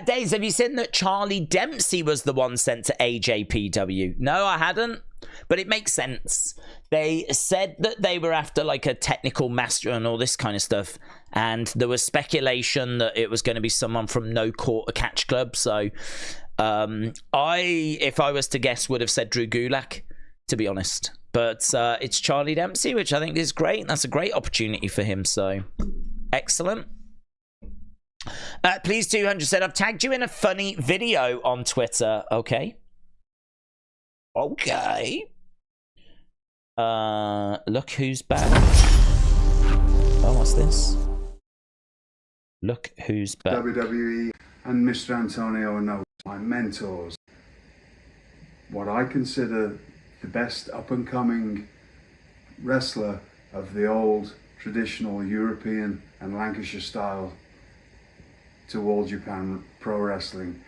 Daze, have you seen that Charlie Dempsey was the one sent to AJPW? No, I hadn't. But it makes sense. They said that they were after like a technical master and all this kind of stuff. And there was speculation that it was going to be someone from No Quarter Catch Club. So if I was to guess, would have said Drew Gulak, to be honest. But it's Charlie Dempsey, which I think is great. That's a great opportunity for him. So excellent. Please 200 said, I've tagged you in a funny video on Twitter. Okay. Okay. Look who's back. Oh, what's this? Look who's back. WWE and Mr. Antonio Inoue, my mentors. What I consider the best up-and-coming wrestler of the old traditional European and Lancashire style to All Japan Pro Wrestling,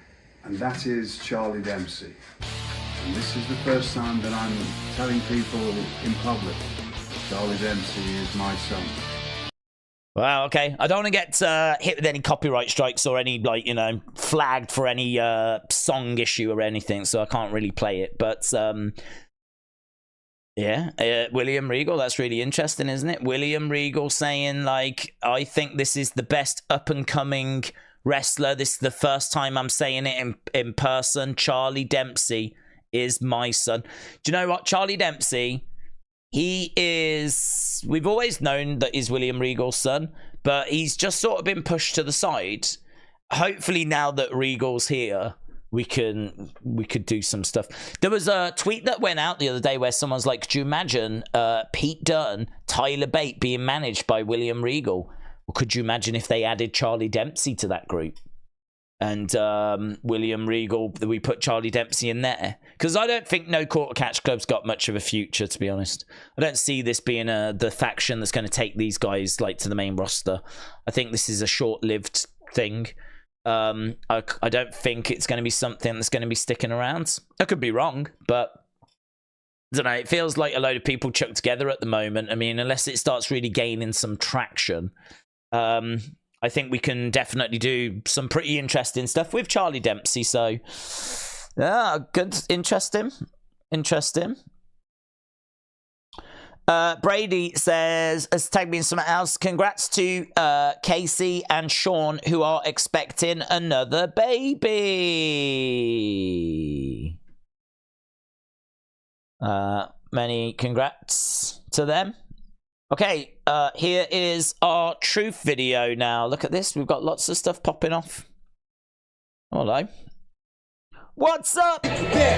and that is Charlie Dempsey. And this is the first time that I'm telling people in public Charlie Dempsey is my son. Wow, okay. I don't want to get hit with any copyright strikes or any, like, you know, flagged for any song issue or anything, so I can't really play it. But, yeah, William Regal, that's really interesting, isn't it? William Regal saying, like, I think this is the best up-and-coming wrestler. This is the first time I'm saying it in person. Charlie Dempsey is my son. Do you know what? Charlie Dempsey, he is... We've always known that he's William Regal's son, but he's just sort of been pushed to the side. Hopefully now that Regal's here, we could do some stuff. There was a tweet that went out the other day where someone's like, could you imagine Pete Dunne, Tyler Bate being managed by William Regal? Or could you imagine if they added Charlie Dempsey to that group? William Regal, that we put Charlie Dempsey in there, because I don't think No Quarter Catch Club's got much of a future, to be honest. I don't see this being the faction that's going to take these guys like to the main roster. I think this is a short-lived thing. I don't think it's going to be something that's going to be sticking around. I could be wrong, but I don't know. It feels like a load of people chucked together at the moment. I mean, unless it starts really gaining some traction, I think we can definitely do some pretty interesting stuff with Charlie Dempsey. So, yeah, good. Interesting. Brady says, has tagged me in something else. Congrats to Casey and Sean, who are expecting another baby. Many congrats to them. Okay, here is our truth video now. Look at this. We've got lots of stuff popping off. Hello. What's up? I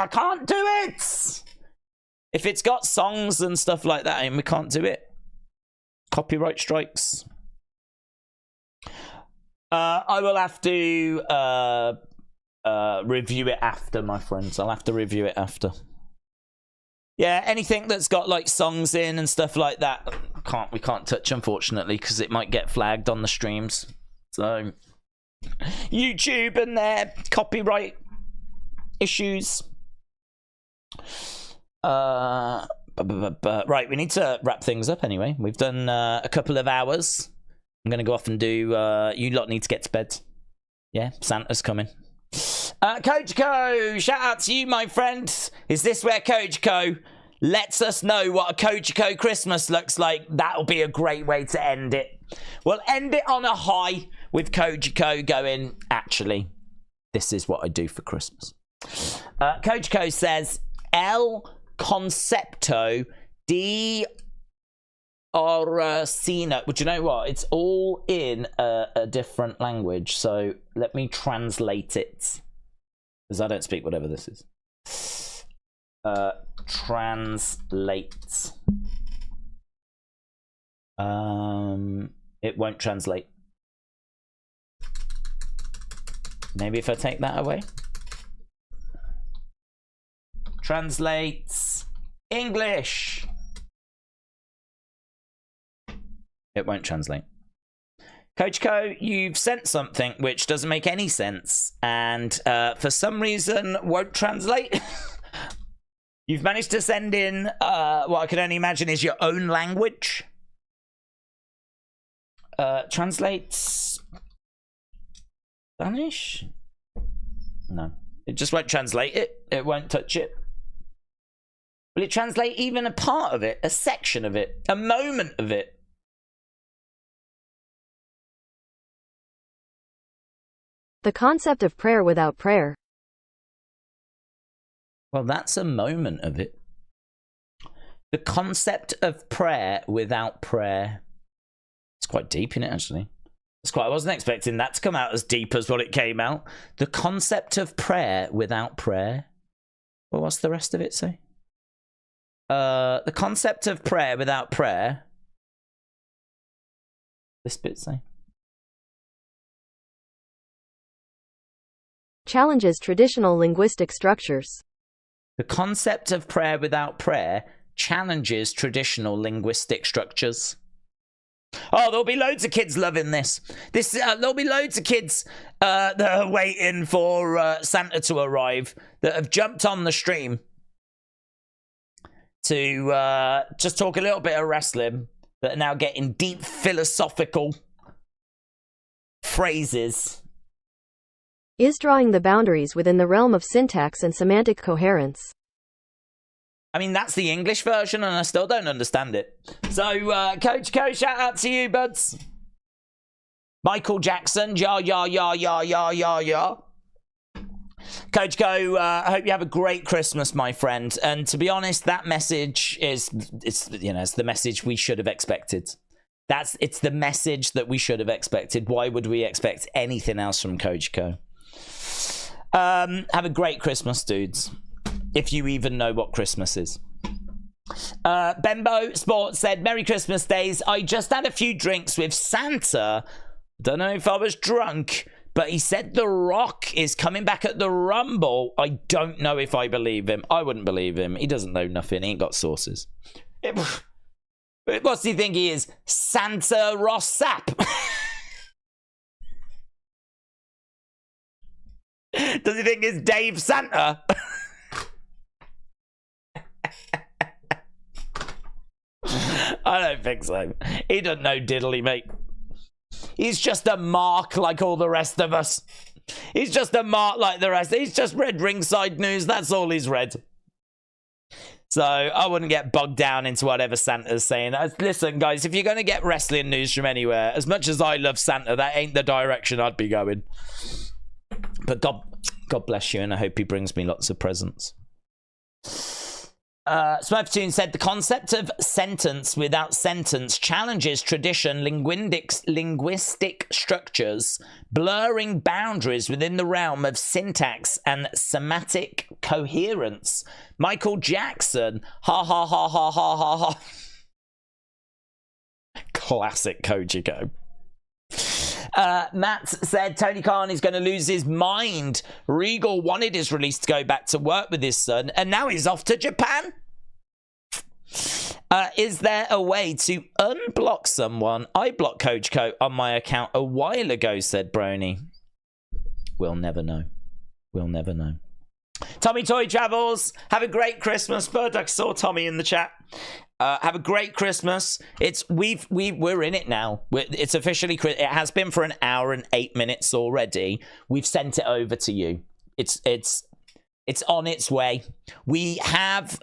can't do it. If it's got songs and stuff like that, and we can't do it. Copyright strikes. I will have to review it after, my friends. I'll have to review it after. Yeah, anything that's got like songs in and stuff like that, we can't touch, unfortunately, because it might get flagged on the streams. So YouTube and their copyright issues. Right, we need to wrap things up anyway. We've done a couple of hours. I'm gonna go off and do you lot need to get to bed. Yeah, Santa's coming. Coach Co, shout out to you, my friend. Is this where Coach Co lets us know what a Coach Co Christmas looks like? That'll be a great way to end it. We'll end it on a high with Coach Co going, actually, this is what I do for Christmas. Coach Co says, El Concepto di Oracina. But you know what? It's all in a different language. So let me translate it, because I don't speak whatever this is. Translate. It won't translate. Maybe if I take that away. Translates English. It won't translate. Coach Co, you've sent something which doesn't make any sense, and for some reason won't translate. You've managed to send in what I can only imagine is your own language. Translates Spanish? No, it just won't translate it. It won't touch it. Will it translate even a part of it, a section of it, a moment of it? The concept of prayer without prayer. Well, that's a moment of it. The concept of prayer without prayer. It's quite deep in it, actually. I wasn't expecting that to come out as deep as what it came out. The concept of prayer without prayer. Well, what's the rest of it say? The concept of prayer without prayer. This bit say. Challenges traditional linguistic structures. The concept of prayer without prayer challenges traditional linguistic structures. Oh, there'll be loads of kids loving this. There'll be loads of kids that are waiting for Santa to arrive that have jumped on the stream to just talk a little bit of wrestling, that are now getting deep philosophical phrases. Is drawing the boundaries within the realm of syntax and semantic coherence. I mean, that's the English version, and I still don't understand it. So, Coach Co, shout out to you, buds. Michael Jackson, ya. Coach Co, I hope you have a great Christmas, my friend. And to be honest, that message it's the message we should have expected. It's the message that we should have expected. Why would we expect anything else from Coach Co? Have a great Christmas, dudes. If you even know what Christmas is. Bembo Sports said, Merry Christmas Days. I just had a few drinks with Santa Don't know if I was drunk, but he said The Rock is coming back at the Rumble. I don't know if I believe him. I wouldn't believe him. He doesn't know nothing. He ain't got sources. What's he think he is? Santa Ross Sapp? Does he think it's Dave Santa? I don't think so. He doesn't know diddly, mate. He's just a mark like all the rest of us. He's just a mark like the rest. He's just read Ringside News. That's all he's read. So I wouldn't get bogged down into whatever Santa's saying. Listen, guys, if you're going to get wrestling news from anywhere, as much as I love Santa, that ain't the direction I'd be going. But God bless you, and I hope he brings me lots of presents. Smurftoon said the concept of sentence without sentence challenges tradition, linguistic structures, blurring boundaries within the realm of syntax and semantic coherence. Michael Jackson, ha ha ha ha ha ha ha. Classic Kojiko. Matt said Tony Khan is going to lose his mind. Regal wanted his release to go back to work with his son, and now he's off to Japan. Is there a way to unblock someone? I blocked Coach Co on my account a while ago, said Brony. We'll never know. We'll never know. Tommy Toy Travels, have a great Christmas. Burdock saw Tommy in the chat. Have a great Christmas. We're in it now. It's officially, it has been for an hour and 8 minutes already. We've sent it over to you. It's on its way. We have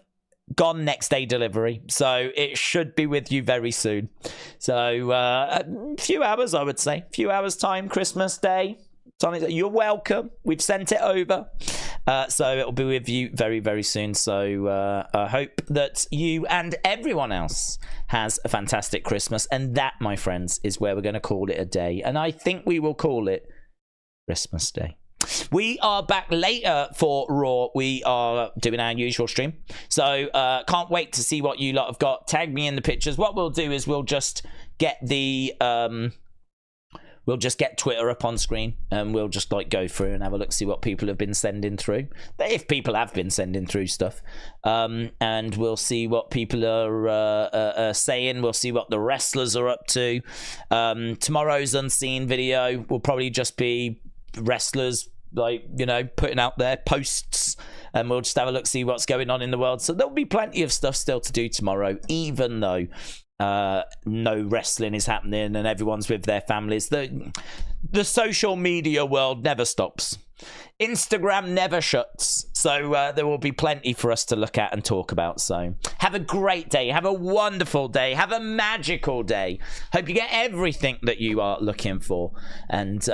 gone next day delivery, so it should be with you very soon. So a few hours, I would say. A few hours time, Christmas Day. You're welcome. We've sent it over. So it'll be with you very, very soon. So I hope that you and everyone else has a fantastic Christmas. And that, my friends, is where we're going to call it a day. And I think we will call it Christmas Day. We are back later for Raw. We are doing our usual stream. So can't wait to see what you lot have got. Tag me in the pictures. What we'll do is we'll just get the... We'll just get Twitter up on screen and we'll just like go through and have a look, see what people have been sending through. If people have been sending through stuff. And we'll see what people are saying. We'll see what the wrestlers are up to. Tomorrow's Unseen video will probably just be wrestlers, like, you know, putting out their posts. And we'll just have a look, see what's going on in the world. So there'll be plenty of stuff still to do tomorrow, even though... no wrestling is happening and everyone's with their families. The social media world never stops. Instagram never shuts. So there will be plenty for us to look at and talk about. So have a great day. Have a wonderful day. Have a magical day. Hope you get everything that you are looking for. And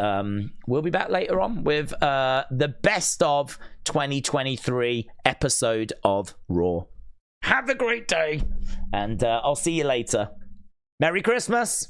we'll be back later on with the best of 2023 episode of Raw. Have a great day, and I'll see you later. Merry Christmas!